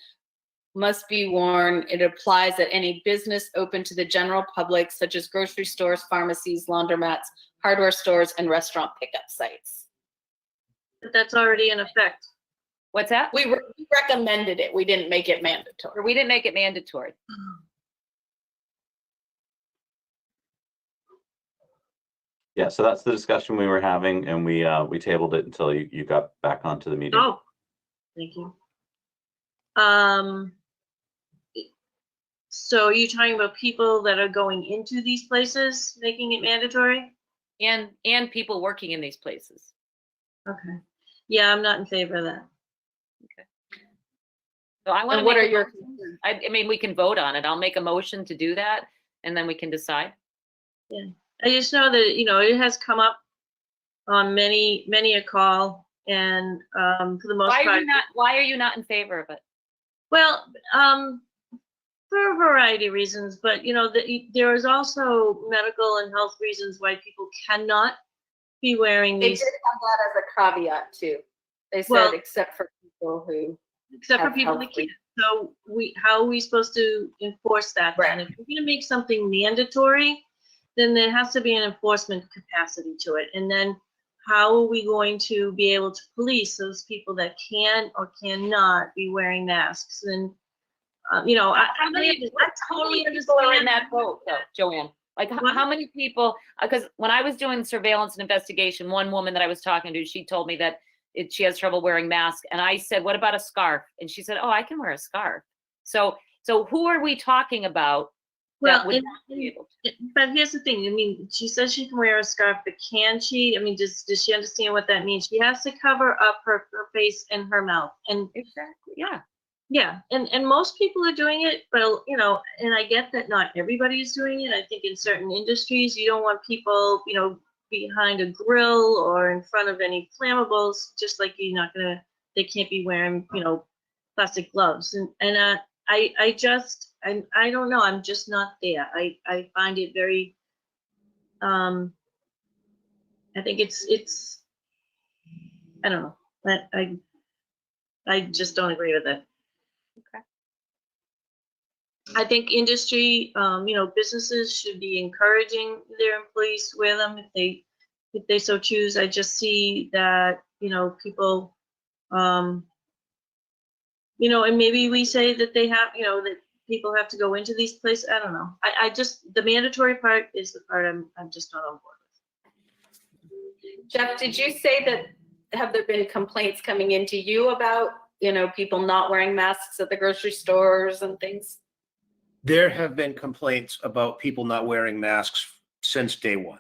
must be worn. It applies at any business open to the general public, such as grocery stores, pharmacies, laundromats, hardware stores, and restaurant pickup sites. But that's already in effect. What's that? We recommended it. We didn't make it mandatory. Or we didn't make it mandatory. Yeah, so that's the discussion we were having, and we tabled it until you got back onto the meeting. Oh, thank you. So are you talking about people that are going into these places, making it mandatory? And people working in these places. Okay. Yeah, I'm not in favor of that. So I want to And what make are a your motion. concerns? I mean, we can vote on it. I'll make a motion to do that, and then we can decide. I just know that, you know, it has come up on many a call, And for the most Why part, are you not in favor of it? well, for a variety of reasons, but you know, there is also medical and health reasons why people cannot be wearing They these, did have that as a caveat too. They said, Well, except for people who, except for have people health that can't. So how are we supposed to enforce that then? Right. If we're gonna make something mandatory, then there has to be an enforcement capacity to it. And then how are we going to be able to police those people that can or cannot be wearing masks? And, you know, I totally people are in understand. that boat though, Joanne? Like What? how many people, because when I was doing surveillance and investigation, one woman that I was talking to, she told me that she has trouble wearing masks. And I said, what about a scarf? And she said, oh, I can wear a scarf. So who are we talking about? Well, that would not be able to? but here's the thing. I mean, she says she can wear a scarf, but can she? I mean, does she understand what that means? She has to cover up her face and her mouth. And Exactly, yeah. yeah, and most people are doing it, but you know, and I get that not everybody is doing it. I think in certain industries, you don't want people, you know, behind a grill or in front of any flammables, just like they can't be wearing, you know, plastic gloves. And I don't know, I'm just not there. I find it very, I think it's, I don't know, I just don't agree with it. Okay. I think industry, you know, businesses should be encouraging their employees to wear them if they so choose. I just see that, you know, people, you know, and maybe we say that they have, you know, that people have to go into these places. I don't know. I just, the mandatory part is the part I'm just not on board with. Jeff, did you say that, have there been complaints coming into you about, you know, people not wearing masks at the grocery stores and things? There have been complaints about people not wearing masks since day one.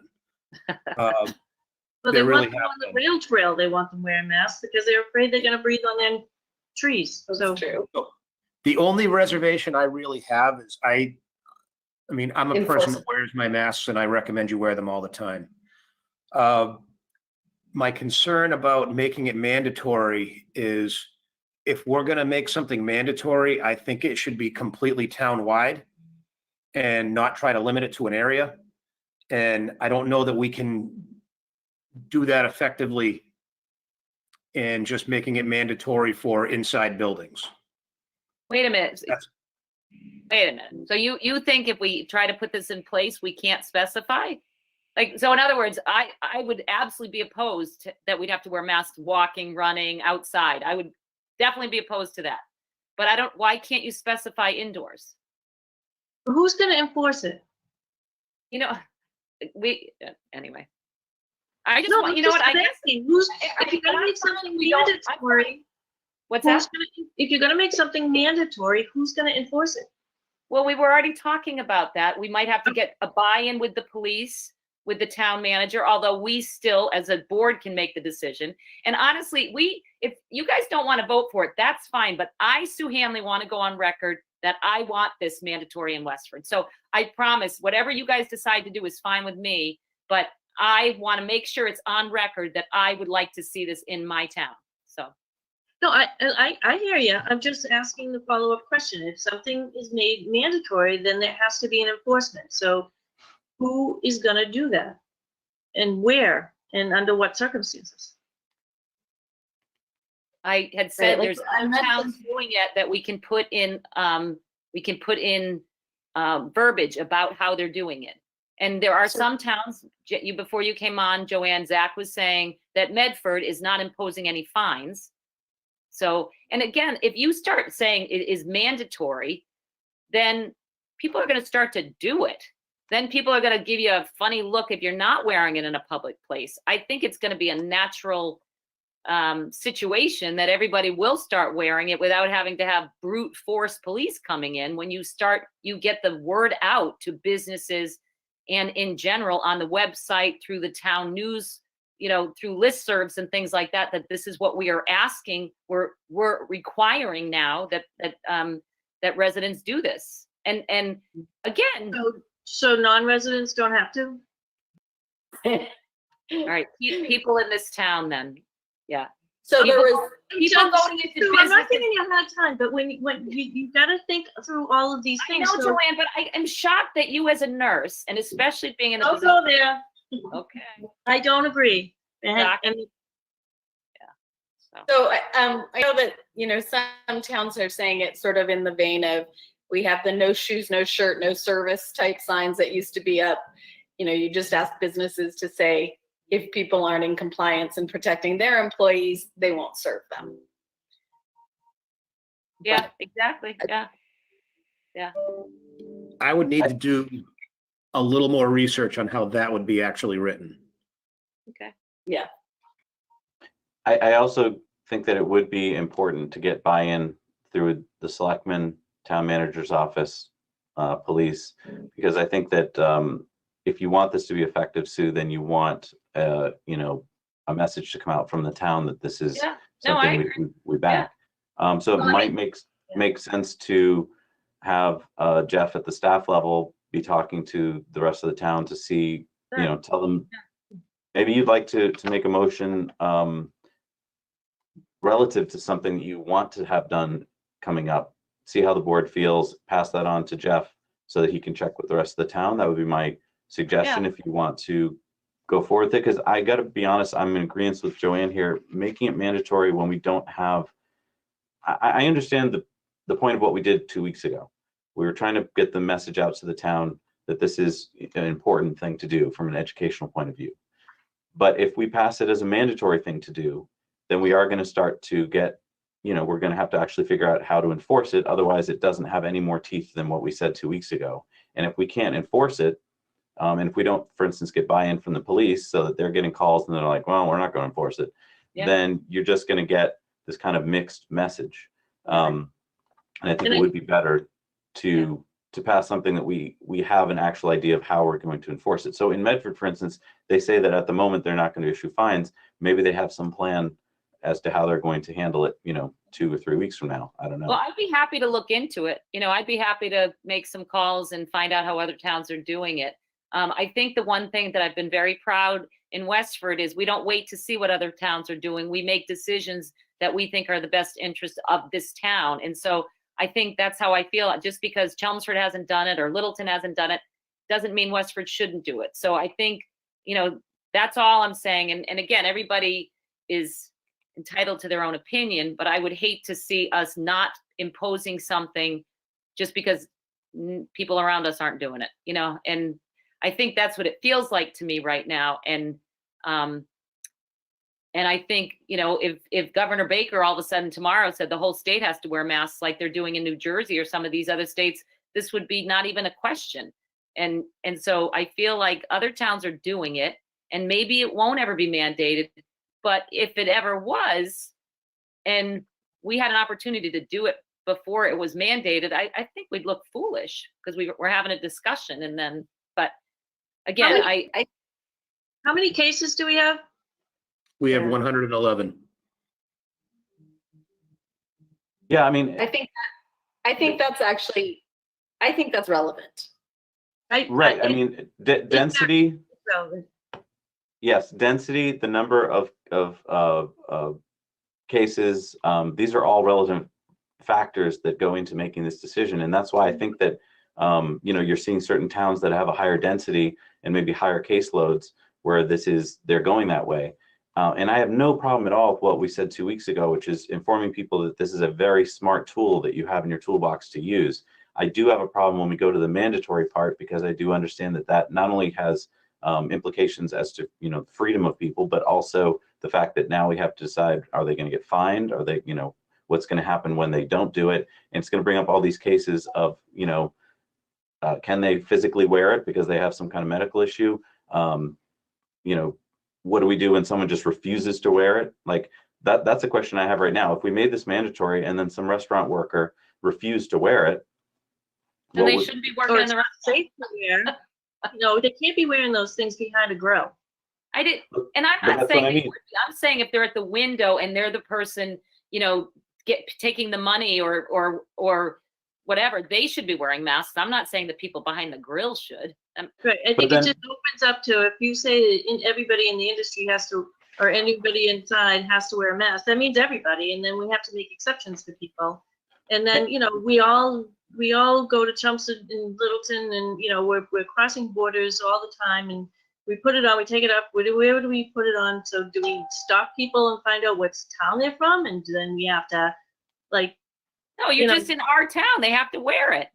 Well, they There really want them have on the been. rail trail, they want them wearing masks because they're afraid they're gonna breathe on them trees. So, That's true. The only reservation I really have is I mean, I'm a person that Enforcement. wears my masks and I recommend you wear them all the time. My concern about making it mandatory is if we're going to make something mandatory, I think it should be completely town-wide and not try to limit it to an area. And I don't know that we can do that effectively in just making it mandatory for inside buildings. Wait a minute. That's- Wait a minute. So you think if we try to put this in place, we can't specify? Like, so in other words, I would absolutely be opposed to, that we'd have to wear masks walking, running, outside. I would definitely be opposed to that. But why can't you specify indoors? who's gonna enforce it? You know, anyway. I just No, want, I'm you know just what, I guess, asking, if you're gonna I'm make fine, something we don't- mandatory, what's that? if you're gonna make something mandatory, who's gonna enforce it? Well, we were already talking about that. We might have to get a buy-in with the police, with the town manager, although we still, as a board, can make the decision. And honestly, if you guys don't want to vote for it, that's fine. But I, Sue Hanley, want to go on record that I want this mandatory in Westford. So I promise, whatever you guys decide to do is fine with me. But I want to make sure it's on record that I would like to see this in my town. So. No, I hear you. I'm just asking the follow-up question. If something is made mandatory, then there has to be an enforcement. So who is gonna do that? And where? And under what circumstances? I had said like there's I other mentioned- towns doing it that we can put in verbiage about how they're doing it. And there are some towns, before you came on, Joanne, Zach was saying that Medford is not imposing any fines. So, and again, if you start saying it is mandatory, then people are going to start to do it. Then people are going to give you a funny look if you're not wearing it in a public place. I think it's going to be a natural situation that everybody will start wearing it without having to have brute force police coming in. When you get the word out to businesses and in general on the website, through the town news, you know, through listservs and things like that, that this is what we are asking. We're requiring now that residents do this. And again, So non-residents don't have to? all right, people in this town then, yeah. So there was, People going into So I'm not business. giving you a hard time, but when you gotta think through all of these I things. know, So Joanne, but I am shocked that you as a nurse, and especially being in the don't position. go there. Okay. I don't agree. Doc- And so I know that, you know, some towns are saying it sort of in the vein of, we have the no shoes, no shirt, no service type signs that used to be up. You know, you just ask businesses to say, if people aren't in compliance and protecting their employees, they won't serve them. Yeah, exactly. Yeah. I would need to do a little more research on how that would be actually written. Okay. Yeah. I also think that it would be important to get buy-in through the selectman, town manager's office, police, because I think that if you want this to be effective, Sue, then you want, you know, a message to come out from the town that this is Yeah. No, I something we back. So it Well, I might mean- make sense to have Jeff at the staff level be talking to the rest of the town to see, you know, tell them, maybe you'd like to make a motion relative to something that you want to have done coming up, see how the board feels, pass that on to Jeff so that he can check with the rest of the town. That would be my suggestion if you want to go forward with it. Because I got to be honest, I'm in agreement with Joanne here. Making it mandatory when we don't have, I understand the point of what we did 2 weeks ago. We were trying to get the message out to the town that this is an important thing to do from an educational point of view. But if we pass it as a mandatory thing to do, then we are going to start to get, you know, we're going to have to actually figure out how to enforce it. Otherwise, it doesn't have any more teeth than what we said 2 weeks ago. And if we can't enforce it, and if we don't, for instance, get buy-in from the police so that they're getting calls and they're like, well, we're not going to enforce it, then you're just going to get this kind of mixed message. And I think it would be better to pass something that we have an actual idea of how we're going to enforce it. So in Medford, for instance, they say that at the moment they're not going to issue fines. Maybe they have some plan as to how they're going to handle it, you know, 2 or 3 weeks from now. I don't know. Well, I'd be happy to look into it. You know, I'd be happy to make some calls and find out how other towns are doing it. I think the one thing that I've been very proud in Westford is we don't wait to see what other towns are doing. We make decisions that we think are the best interest of this town. And so I think that's how I feel. Just because Chelmsford hasn't done it or Littleton hasn't done it, doesn't mean Westford shouldn't do it. So I think, you know, that's all I'm saying. And again, everybody is entitled to their own opinion, but I would hate to see us not imposing something just because people around us aren't doing it, you know, and I think that's what it feels like to me right now. And I think, you know, if Governor Baker all of a sudden tomorrow said the whole state has to wear masks like they're doing in New Jersey or some of these other states, this would be not even a question. And so I feel like other towns are doing it, and maybe it won't ever be mandated, but if it ever was, and we had an opportunity to do it before it was mandated, I think we'd look foolish because we're having a discussion and then, but again, how many cases do we have? We have 111. Yeah, I mean, I think that's actually, I think that's relevant. right. I mean, density. Relevant. Yes, density, the number of cases, these are all relevant factors that go into making this decision. And that's why I think that, you know, you're seeing certain towns that have a higher density and maybe higher caseloads where they're going that way. And I have no problem at all with what we said 2 weeks ago, which is informing people that this is a very smart tool that you have in your toolbox to use. I do have a problem when we go to the mandatory part, because I do understand that not only has implications as to, you know, freedom of people, but also the fact that now we have to decide, are they going to get fined? Are they, you know, what's going to happen when they don't do it? And it's going to bring up all these cases of, you know, can they physically wear it because they have some kind of medical issue? You know, what do we do when someone just refuses to wear it? Like that's a question I have right now. If we made this mandatory and then some restaurant worker refused to wear it, then they shouldn't be working in the restaurant. Safe to wear. No, they can't be wearing those things behind a grill. And I'm not saying I'm saying if they're at the window and they're the person, you know, taking the money or whatever, they should be wearing masks. I'm not saying the people behind the grill should. Right. I think it just opens up to, if you say that everybody in the industry has to or anybody inside has to wear a mask. That means everybody, and then we have to make exceptions for people. And then, you know, we all go to Chelmsford and Littleton, and, you know, we're crossing borders all the time, and we put it on, we take it up, where do we put it on? So do we stop people and find out what town they're from? And then we have to, like, No, you're just in our town. They have to wear it.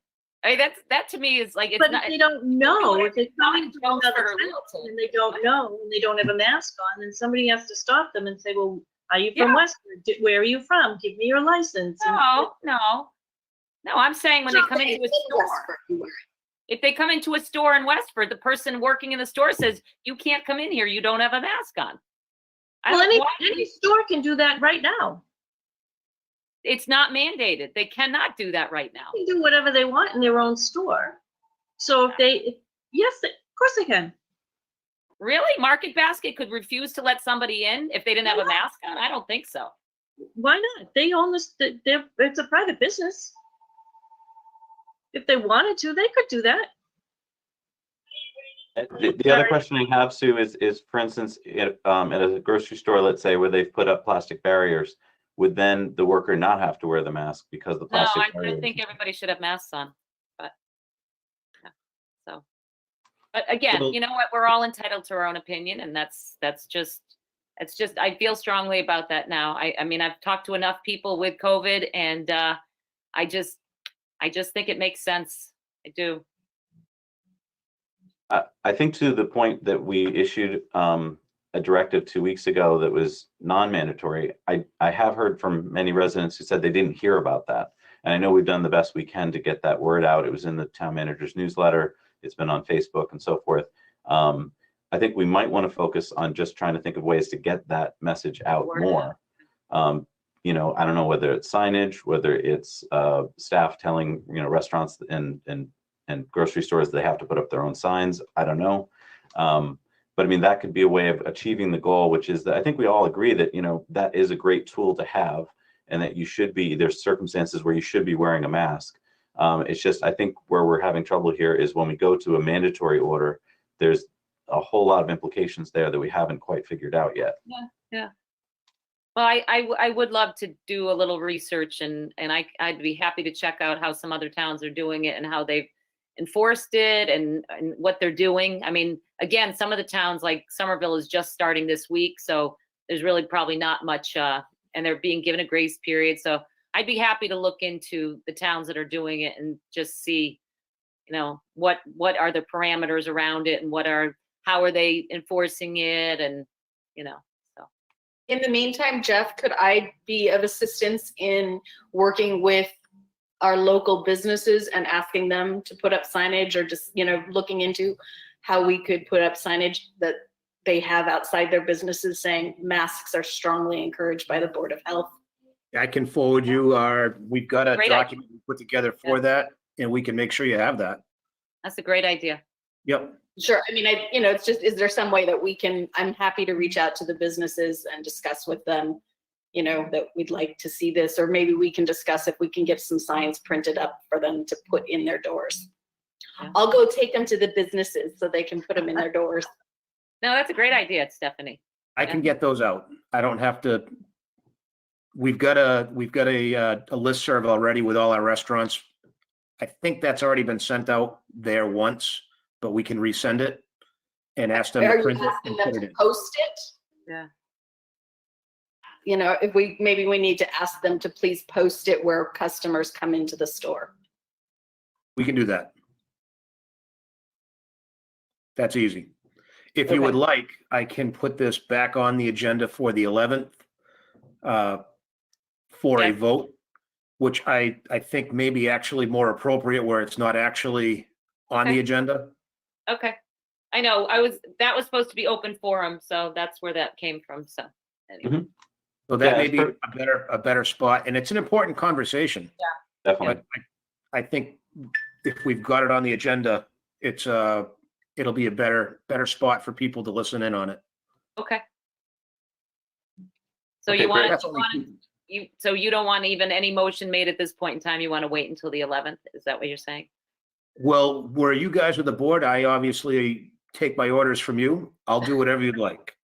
I mean, that to me is like, it's but not. if they don't know, if they're coming from Chelmsford another or town Littleton. and they don't know, and they don't have a mask on, then somebody has to stop them and say, well, are you from Yeah. Westford? Where are you from? Give me your license. And No, I'm saying when they come into a store, if they come into a store in Westford, the person working in the store says, you can't come in here. You don't have a mask on. well, any store can do that right now. It's not mandated. They cannot do that right now. They can do whatever they want in their own store. So of course they can. Really? Market Basket could refuse to let somebody in if they didn't have a mask on? I don't think so. Why not? They own this. It's a private business. If they wanted to, they could do that. The other question I have, Sue, is for instance, at a grocery store, let's say, where they've put up plastic barriers, would then the worker not have to wear the mask because the No, plastic I barrier? think everybody should have masks on, but yeah, so. But again, Well- you know what? We're all entitled to our own opinion, and it's just, I feel strongly about that now. I mean, I've talked to enough people with COVID, and I just think it makes sense. I do. I think to the point that we issued a directive 2 weeks ago that was non-mandatory, I have heard from many residents who said they didn't hear about that. And I know we've done the best we can to get that word out. It was in the town manager's newsletter. It's been on Facebook and so forth. I think we might want to focus on just trying to think of ways to get that message out Word more. You know, I don't know whether it's signage, whether it's staff telling, you know, restaurants and grocery stores they have to put up their own signs. I don't know. But I mean, that could be a way of achieving the goal, which is that I think we all agree that, you know, that is a great tool to have, and that you should be, there's circumstances where you should be wearing a mask. It's just, I think where we're having trouble here is when we go to a mandatory order, there's a whole lot of implications there that we haven't quite figured out yet. Yeah. Well, I would love to do a little research, and I'd be happy to check out how some other towns are doing it and how they've enforced it and what they're doing. I mean, again, some of the towns like Somerville is just starting this week, so there's really probably not much, and they're being given a grace period. So I'd be happy to look into the towns that are doing it and just see, you know, what are the parameters around it, and how are they enforcing it, and, you know. So In the meantime, Jeff, could I be of assistance in working with our local businesses and asking them to put up signage, or just, you know, looking into how we could put up signage that they have outside their businesses saying masks are strongly encouraged by the Board of Health? I can forward you we've got a Great idea. document we put together for that, and we can make sure you have that. that's a great idea. Yep. Sure. I mean, you know, it's just, is there some way that we can, I'm happy to reach out to the businesses and discuss with them, you know, that we'd like to see this, or maybe we can discuss if we can get some signs printed up for them to put in their doors. Yeah. I'll go take them to the businesses so they can put them in their doors. No, that's a great idea, Stephanie. I can get those out. I don't have to. We've got a listserv already with all our restaurants. I think that's already been sent out there once, but we can resend it and ask them Are to you print it asking and them put it to in. post it? Yeah. You know, if maybe we need to ask them to please post it where customers come into the store. We can do that. That's easy. If you would Okay. like, I can put this back on the agenda for the 11th for a Yeah. vote, which I think may be actually more appropriate where it's not actually on the Okay. agenda. Okay. I know, that was supposed to be open forum, so that's where that came from, so. Anyway. So that Yeah, may it's be a better spot, and it's an important conversation. Definitely. But I think if we've got it on the agenda, it'll be a better spot for people to listen in on it. Okay. So Okay, you want great. That's only so you don't want even any motion made at this point in time? You want to wait until the 11th? Is that what you're saying? Well, where you guys are the board, I obviously take my orders from you. I'll do whatever you'd like.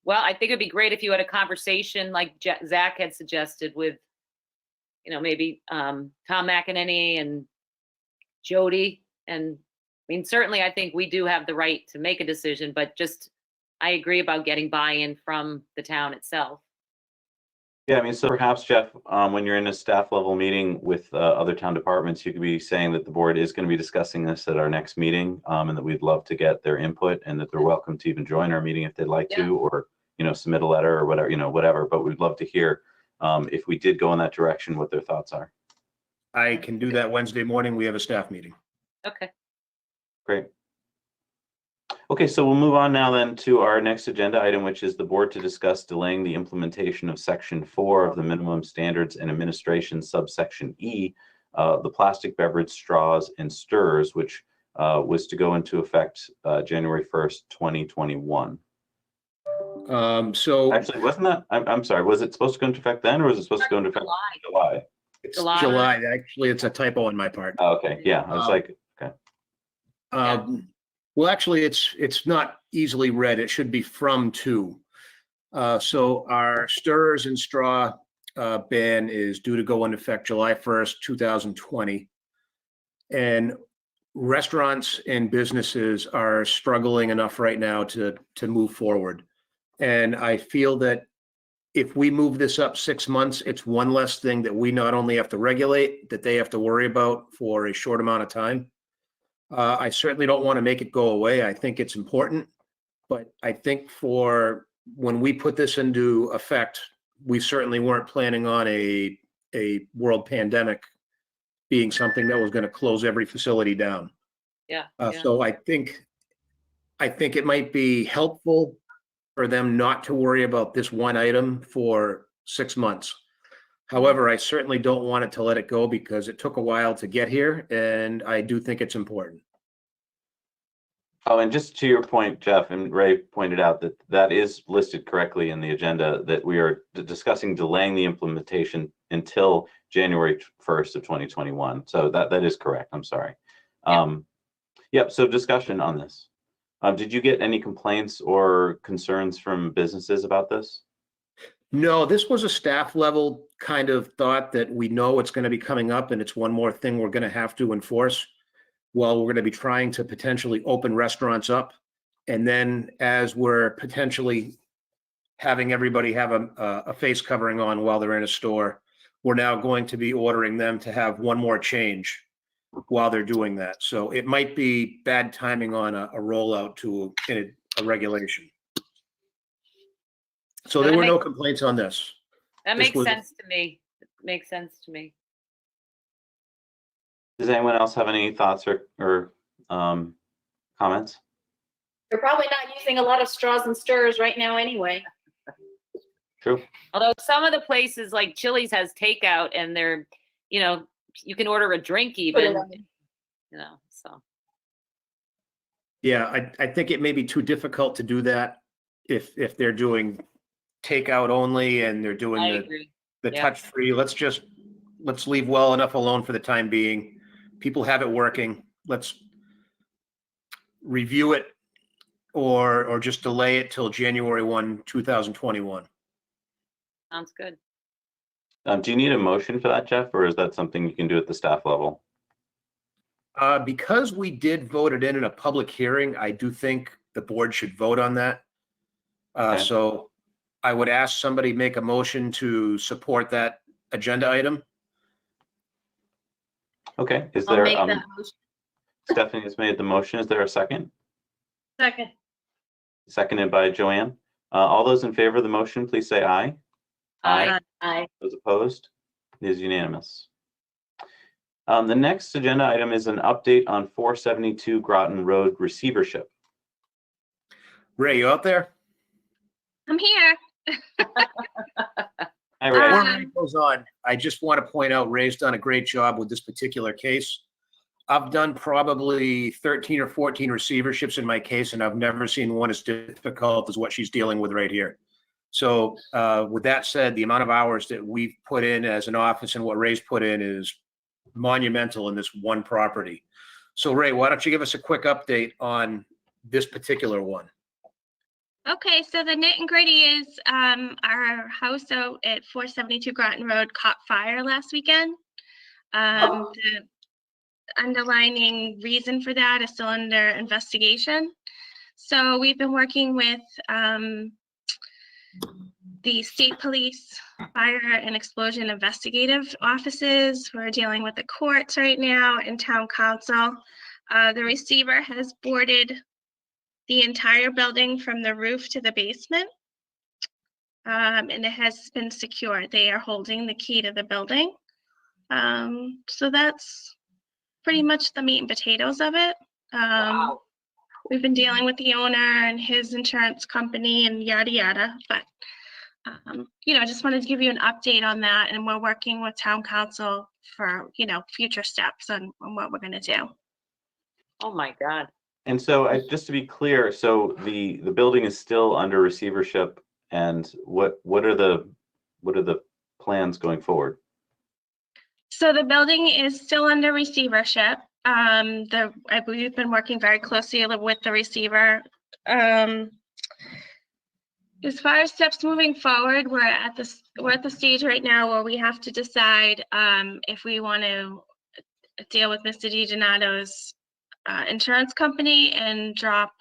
Well, I think it'd be great if you had a conversation like Zach had suggested with, maybe Tom McEnany and Jody. And I mean, certainly I think we do have the right to make a decision, but just, I agree about getting buy-in from the town itself. Yeah, I mean, so perhaps, Jeff, when you're in a staff level meeting with other town departments, you could be saying that the board is going to be discussing this at our next meeting, and that we'd love to get their input, and that they're welcome to even join our meeting if they'd like to, or submit a letter or whatever. But we'd love to hear if we did go in that direction, what their thoughts are. I can do that Wednesday morning. We have a staff meeting. Okay. Great. Okay, so we'll move on now then to our next agenda item, which is the board to discuss delaying the implementation of Section 4 of the Minimum Standards and Administration Subsection E, the plastic beverage straws and stirrers, which was to go into effect January 1st, 2021. So Actually, wasn't that, I'm sorry, was it supposed to go into effect then, or was it supposed to go into effect in July? it's July. July. Actually, it's a typo on my part. Oh, okay, yeah, I was like, okay. Well, actually, it's not easily read. It should be from to. So our stirrers and straw ban is due to go into effect July 1st, 2020. And restaurants and businesses are struggling enough right now to move forward. And I feel that if we move this up 6 months, it's one less thing that we not only have to regulate, that they have to worry about for a short amount of time. I certainly don't want to make it go away. I think it's important, but I think for when we put this into effect, we certainly weren't planning on a world pandemic being something that was going to close every facility down. Yeah. So I think it might be helpful for them not to worry about this one item for 6 months. However, I certainly don't want it to let it go because it took a while to get here, and I do think it's important. Oh, and just to your point, Jeff, and Ray pointed out that is listed correctly in the agenda, that we are discussing delaying the implementation until January 1st of 2021. So that is correct. I'm sorry. Yep. So discussion on this. Did you get any complaints or concerns from businesses about this? No, this was a staff level kind of thought that we know it's going to be coming up and it's one more thing we're going to have to enforce while we're going to be trying to potentially open restaurants up. And then as we're potentially having everybody have a face covering on while they're in a store, we're now going to be ordering them to have one more change while they're doing that. So it might be bad timing on a rollout to a regulation. So there were no complaints on this. That makes sense to me. It makes sense to me. Does anyone else have any thoughts or comments? They're probably not using a lot of straws and stirrers right now anyway. True. Although some of the places like Chili's has takeout and they're, you can order a drink even, so. Yeah, I think it may be too difficult to do that if they're doing takeout only and they're doing the touch-free. Let's leave well enough alone for the time being. People have it working. Let's review it or just delay it till January 1, 2021. Sounds good. Do you need a motion for that, Jeff, or is that something you can do at the staff level? Because we did vote it in a public hearing, I do think the board should vote on that. Okay. So I would ask somebody make a motion to support that agenda item. Okay. Is I'll there, make that motion. Stephanie has made the motion. Is there a second? Second. Seconded by Joanne. All those in favor of the motion, please say aye. Aye. Aye. Those opposed? It is unanimous. The next agenda item is an update on 472 Groton Road receivership. Ray, you out there? I'm here. Hi, Ray. Before Ray goes on, I just want to point out Ray's done a great job with this particular case. I've done probably 13 or 14 receiverships in my case, and I've never seen one as difficult as what she's dealing with right here. So with that said, the amount of hours that we've put in as an office and what Ray's put in is monumental in this one property. So Ray, why don't you give us a quick update on this particular one? Okay, so the nit and gritty is our house out at 472 Groton Road caught fire last weekend. The underlining reason for that is still under investigation. So we've been working with the state police, fire and explosion investigative offices. We're dealing with the courts right now and town council. The receiver has boarded the entire building from the roof to the basement. And it has been secured. They are holding the key to the building. So that's pretty much the meat and potatoes of it. Wow. We've been dealing with the owner and his insurance company and yada yada, but I just wanted to give you an update on that, and we're working with town council for, future steps on what we're gonna do. Oh my God. And so just to be clear, so the building is still under receivership, and what are the plans going forward? So the building is still under receivership. We've been working very closely with the receiver. As far as steps moving forward, we're at the stage right now where we have to decide if we want to deal with Mr. DiDonato's insurance company and drop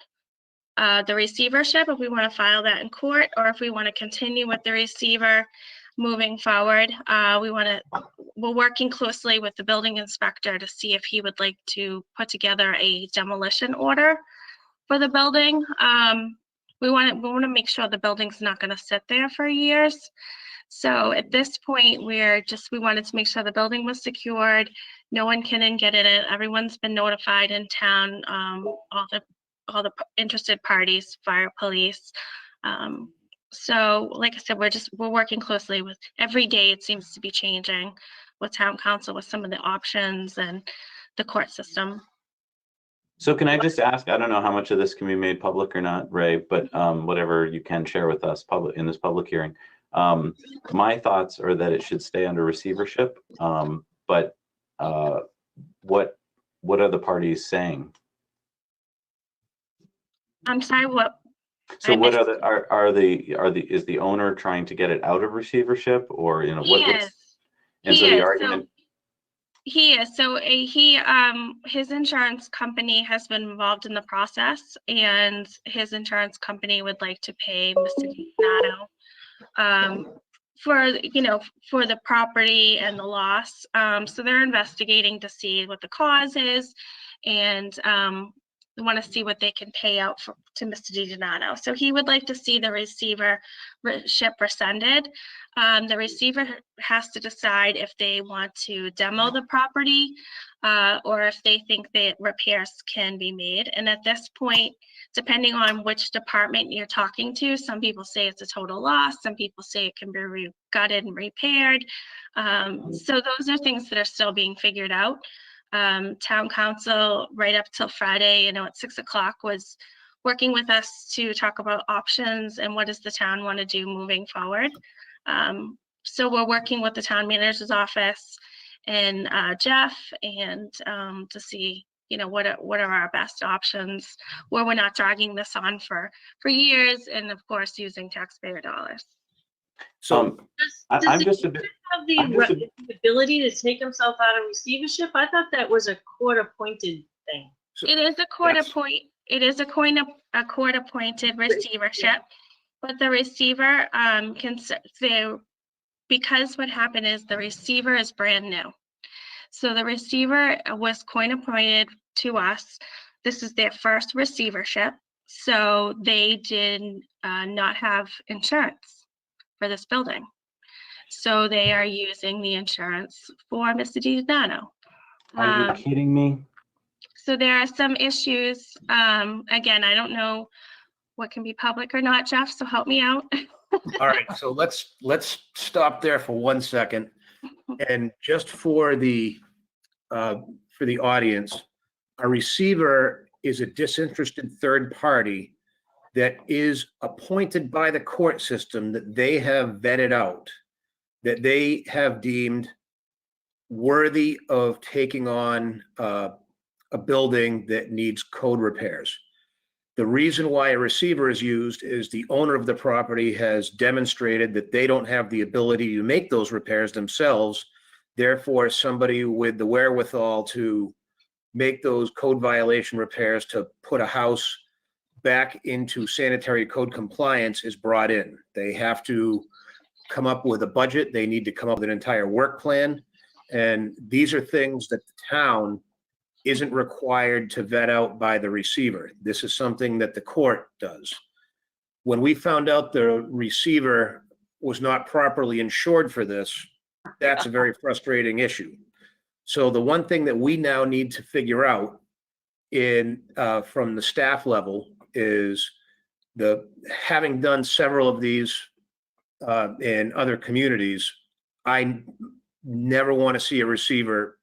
the receivership, if we want to file that in court, or if we want to continue with the receiver moving forward. We're working closely with the building inspector to see if he would like to put together a demolition order for the building. We want to make sure the building's not going to sit there for years. So at this point, we wanted to make sure the building was secured. No one can get in it. Everyone's been notified in town, all the interested parties, fire, police. So like I said, we're working closely with, every day it seems to be changing with town council, with some of the options and the court system. So can I just ask, I don't know how much of this can be made public or not, Ray, but whatever you can share with us in this public hearing. My thoughts are that it should stay under receivership, but what are the parties saying? I'm sorry, what? So what is the owner trying to get it out of receivership, or the argument? He is. So his insurance company has been involved in the process, and his insurance company would like to pay Mr. DiDonato for the property and the loss. So they're investigating to see what the cause is, and they want to see what they can pay out to Mr. DiDonato. So he would like to see the receivership rescinded. The receiver has to decide if they want to demo the property or if they think that repairs can be made. And at this point, depending on which department you're talking to, some people say it's a total loss, some people say it can be gutted and repaired. So those are things that are still being figured out. Town council, right up till Friday, at 6 o'clock, was working with us to talk about options and what does the town want to do moving forward. So we're working with the town manager's office and Jeff, and to see, what are our best options where we're not dragging this on for years, and of course using taxpayer dollars. So I'm just a bit. Have the ability to take himself out of receivership? I thought that was a court-appointed thing. It is a court-appointed receivership, but the receiver can say, because what happened is the receiver is brand new. So the receiver was court-appointed to us. This is their first receivership, so they did not have insurance for this building. So they are using the insurance for Mr. DiDonato. Are you kidding me? So there are some issues. Again, I don't know what can be public or not, Jeff, so help me out. all right, so let's stop there for 1 second. And just for the audience, a receiver is a disinterested third party that is appointed by the court system, that they have vetted out, that they have deemed worthy of taking on a building that needs code repairs. The reason why a receiver is used is the owner of the property has demonstrated that they don't have the ability to make those repairs themselves. Therefore, somebody with the wherewithal to make those code violation repairs to put a house back into sanitary code compliance is brought in. They have to come up with a budget. They need to come up with an entire work plan. And these are things that the town isn't required to vet out by the receiver. This is something that the court does. When we found out the receiver was not properly insured for this, that's a very frustrating issue. So the one thing that we now need to figure out from the staff level is having done several of these in other communities, I never want to see a receiver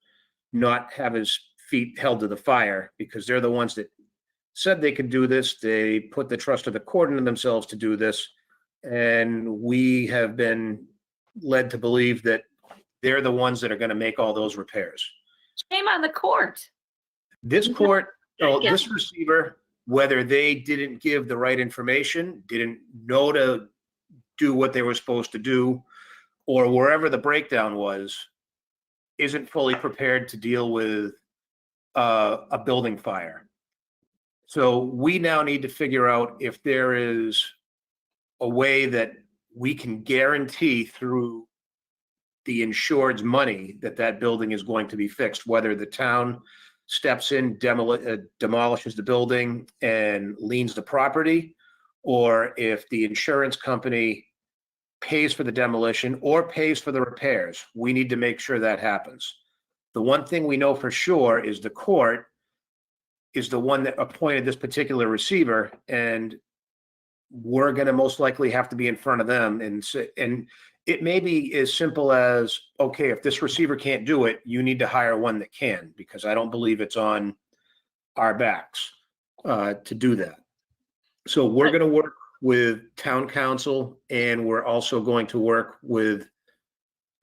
not have his feet held to the fire, because they're the ones that said they could do this. They put the trust of the court into themselves to do this. And we have been led to believe that they're the ones that are going to make all those repairs. Shame on the court. This court, this receiver, whether they didn't give the right information, didn't know to do what they were supposed to do, or wherever the breakdown was, isn't fully prepared to deal with a building fire. So we now need to figure out if there is a way that we can guarantee through the insured's money that that building is going to be fixed, whether the town steps in, demolishes the building and liens the property, or if the insurance company pays for the demolition or pays for the repairs. We need to make sure that happens. The one thing we know for sure is the court is the one that appointed this particular receiver, and we're going to most likely have to be in front of them. And it may be as simple as, okay, if this receiver can't do it, you need to hire one that can, because I don't believe it's on our backs to do that. So we're going to work with town council, and we're also going to work with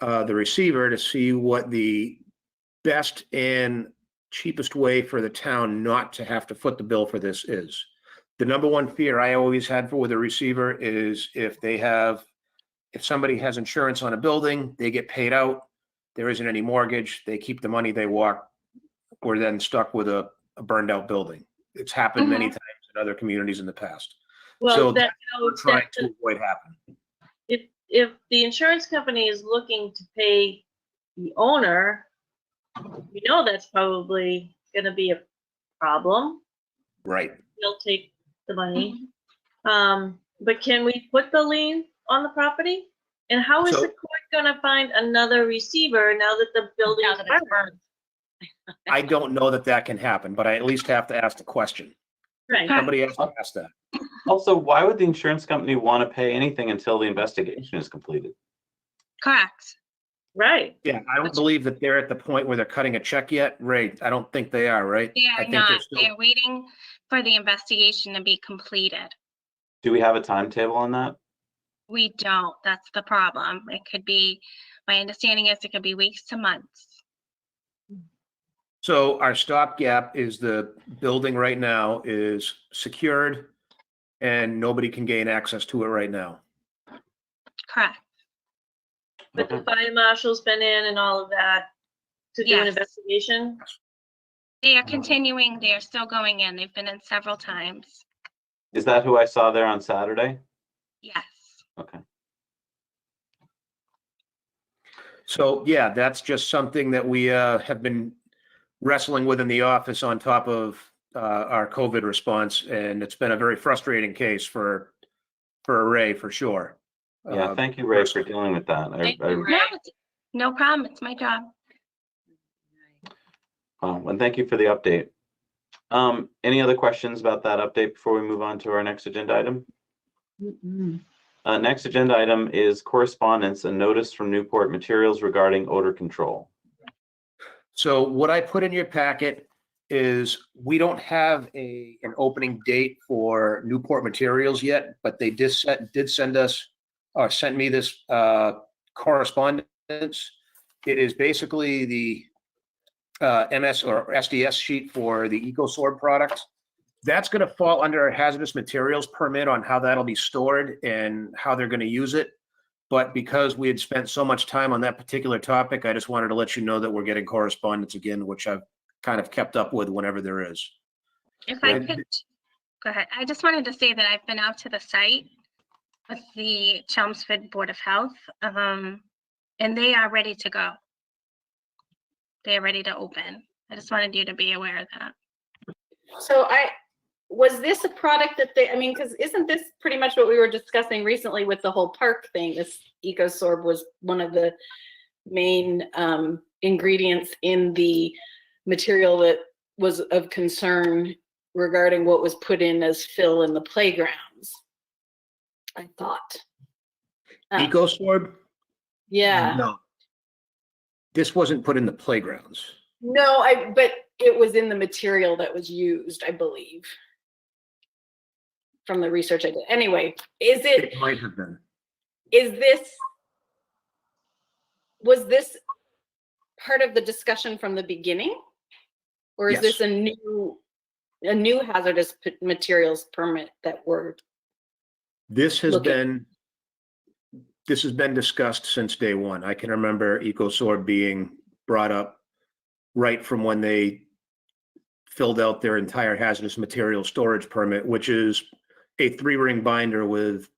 the receiver to see what the best and cheapest way for the town not to have to foot the bill for this is. The number one fear I always had with a receiver is if somebody has insurance on a building, they get paid out, there isn't any mortgage, they keep the money, they walk, we're then stuck with a burned out building. It's happened many times in other communities in the past. Well, So that's that's what we're trying to avoid happening. if the insurance company is looking to pay the owner, we know that's probably going to be a problem. Right. They'll take the money. But can we put the lien on the property? And how is So- the court going to find another receiver now that the building Now is that it's burned? I don't know that can happen, but I at least have to ask the question. Right. Somebody has to ask that. Also, why would the insurance company want to pay anything until the investigation is completed? Correct. Right. Yeah, I don't believe that they're at the point where they're cutting a check yet. Right. I don't think they are, right? They I are think not. they're still- They're waiting for the investigation to be completed. Do we have a timetable on that? We don't. That's the problem. It could be, my understanding is it could be weeks to months. So our stopgap is the building right now is secured and nobody can gain access to it right now. Correct. But the fire marshal's been in and all of that to do an Yes. investigation. They are continuing. They are still going in. They've been in several times. Is that who I saw there on Saturday? Yes. Okay. So yeah, that's just something that we have been wrestling with in the office on top of our COVID response. And it's been a very frustrating case for Ray, for sure. Yeah, thank you, Ray, for dealing with that. Thank you, Ray. No, no problem. It's my job. And thank you for the update. Any other questions about that update before we move on to our next agenda item? Next agenda item is correspondence and notice from Newport Materials regarding odor control. So what I put in your packet is we don't have an opening date for Newport Materials yet, but they did send us or sent me this correspondence. It is basically the MS or SDS sheet for the EcoSorb product. That's going to fall under a hazardous materials permit on how that'll be stored and how they're going to use it. But because we had spent so much time on that particular topic, I just wanted to let you know that we're getting correspondence again, which I've kind of kept up with whenever there is. If I And- could, go ahead. I just wanted to say that I've been out to the site with the Chelmsford Board of Health, and they are ready to go. They are ready to open. I just wanted you to be aware of that. So was this a product that I mean, because isn't this pretty much what we were discussing recently with the whole park thing? This EcoSorb was one of the main ingredients in the material that was of concern regarding what was put in as fill in the playgrounds, I thought. EcoSorb? Yeah. No. This wasn't put in the playgrounds. No, but it was in the material that was used, I believe, from the research I did. Anyway, It might have been. Was this part of the discussion from the beginning? Or is Yes. this a new hazardous materials permit that we're, This has looking- been discussed since day one. I can remember EcoSorb being brought up right from when they filled out their entire hazardous material storage permit, which is a 3-ring binder with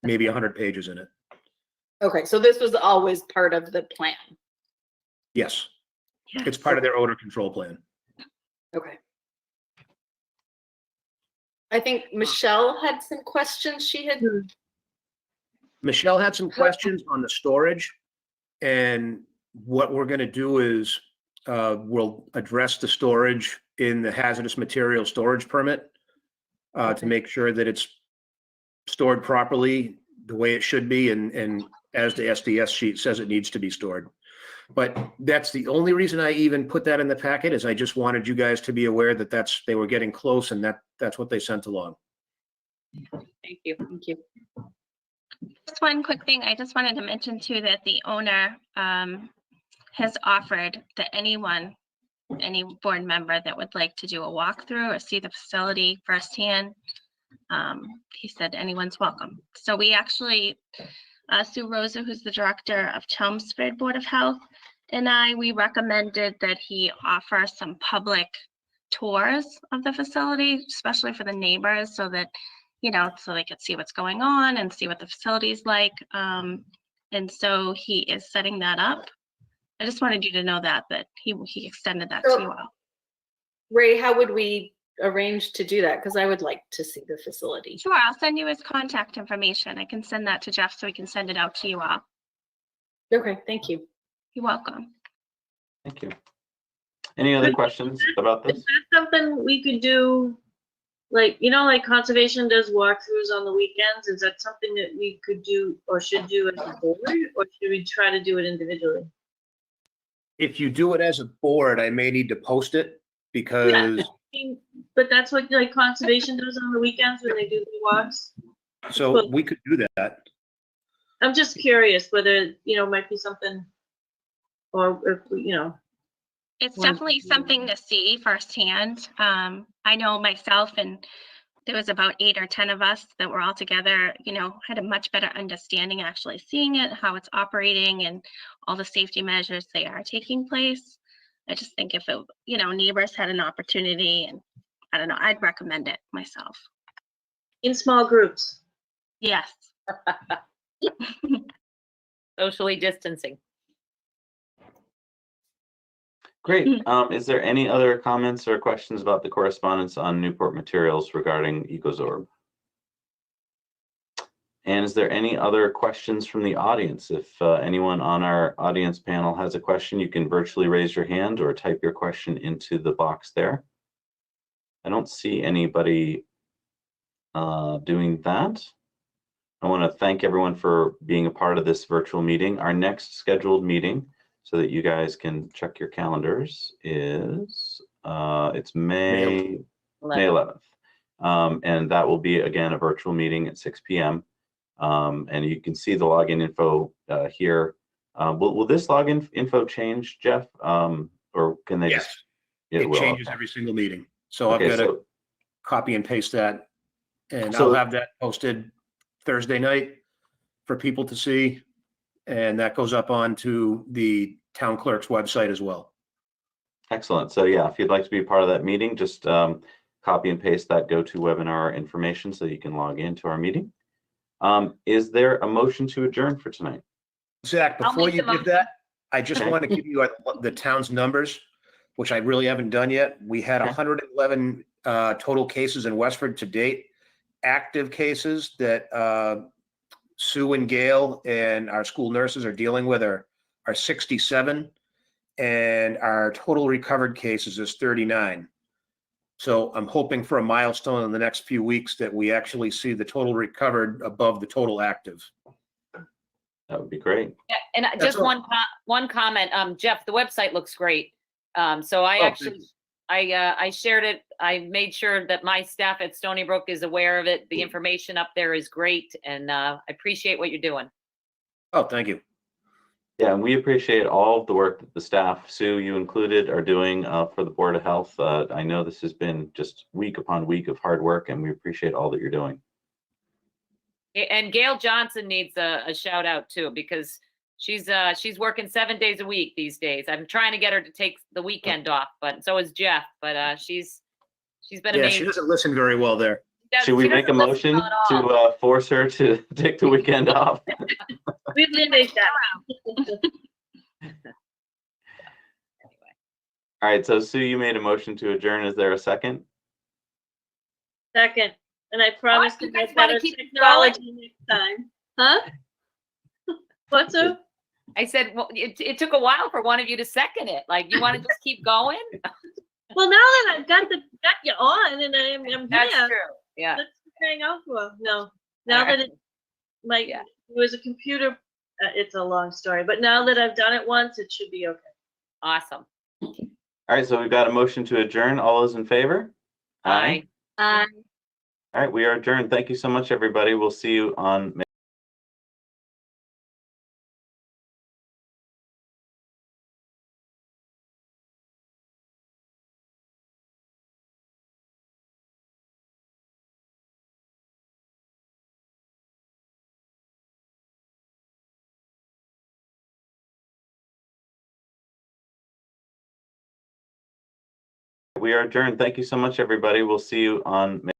maybe 100 pages in it. okay, so this was always part of the plan. Yes, Yes. it's part of their odor control plan. Okay. I think Michelle had some questions she had. Michelle had some questions on the storage, and what we're going to do is we'll address the storage in the hazardous material storage permit to make sure that it's stored properly the way it should be and as the SDS sheet says it needs to be stored. But that's the only reason I even put that in the packet, is I just wanted you guys to be aware that they were getting close, and that's what they sent along. Thank you. Thank you. Just one quick thing. I just wanted to mention too that the owner has offered that any board member that would like to do a walkthrough or see the facility firsthand, he said anyone's welcome. So we actually, Sue Rosa, who's the director of Chelmsford Board of Health, and we recommended that he offer some public tours of the facility, especially for the neighbors, so that, so they could see what's going on and see what the facility's like. And so he is setting that up. I just wanted you to know that he extended that to you all. Ray, how would we arrange to do that? Because I would like to see the facility. Sure, I'll send you his contact information. I can send that to Jeff so he can send it out to you all. Okay, thank you. You're welcome. Thank you. Any other questions about this? Is that something we could do? Like, like conservation does walkthroughs on the weekends. Is that something that we could do or should do as a board, or should we try to do it individually? If you do it as a board, I may need to post it because, But that's what like conservation does on the weekends when they do the walks. so we could do that. I'm just curious whether, might be something, or if, It's One- definitely something to see firsthand. I know myself, and there was about 8 or 10 of us that were all together, had a much better understanding actually seeing it, how it's operating and all the safety measures they are taking place. I just think if it, neighbors had an opportunity, and I don't know, I'd recommend it myself. in small groups. Yes. Socially distancing. Great. Is there any other comments or questions about the correspondence on Newport Materials regarding EcoSorb? And is there any other questions from the audience? If anyone on our audience panel has a question, you can virtually raise your hand or type your question into the box there. I don't see anybody doing that. I want to thank everyone for being a part of this virtual meeting. Our next scheduled meeting, so that you guys can check your calendars, is it's May 11th. And that will be, again, a virtual meeting at 6 p.m. And you can see the login info here. Will this login info change, Jeff? Or can they Yes. just? It will, changes okay. every single meeting. So Okay, I've got to copy and paste that. And So- I'll have that posted Thursday night for people to see. And that goes up onto the town clerk's website as well. Excellent. So yeah, if you'd like to be part of that meeting, just copy and paste that GoToWebinar information so you can log into our meeting. Is there a motion to adjourn for tonight? Zach, I'll before make you the give that, I just Okay. want to give you the town's numbers, which I really haven't done yet. We had Okay. 111 total cases in Westford to date. Active cases that Sue and Gail and our school nurses are dealing with are 67. And our total recovered cases is 39. So I'm hoping for a milestone in the next few weeks that we actually see the total recovered above the total active. That would be great. Yeah, and That's just all. one comment, Jeff, the website looks great. So I Oh, actually, I shared it. I made sure that my staff at Stony Brook is aware of it. The information up there is great, and I appreciate what you're doing. Oh, thank you. Yeah, and we appreciate all of the work that the staff, Sue, you included, are doing for the Board of Health. I know this has been just week upon week of hard work, and we appreciate all that you're doing. And Gail Johnson needs a shout out too, because she's working 7 days a week these days. I'm trying to get her to take the weekend off, but so is Jeff. But she's been Yeah, amazing. she doesn't listen very well there. Should we She make a doesn't listen motion at all. to force her to take the weekend off? We eliminate that. All right, so Sue, you made a motion to adjourn. Is there a second? Second, and I promise you to guys get wanna better keep technology next time. Huh? What's up? I said, well, it took a while for one of you to second it. Like, you want to just keep going? Well, now that I've got you on and I'm That's here, true. Yeah. let's hang out for. No, now that it Yeah. it was a computer, it's a long story, but now that I've done it once, it should be okay. Awesome. All right, so we've got a motion to adjourn. All those in favor? Aye. All right, we are adjourned. Thank you so much, everybody. We'll see you on May We are adjourned. Thank you so much, everybody. We'll see you on May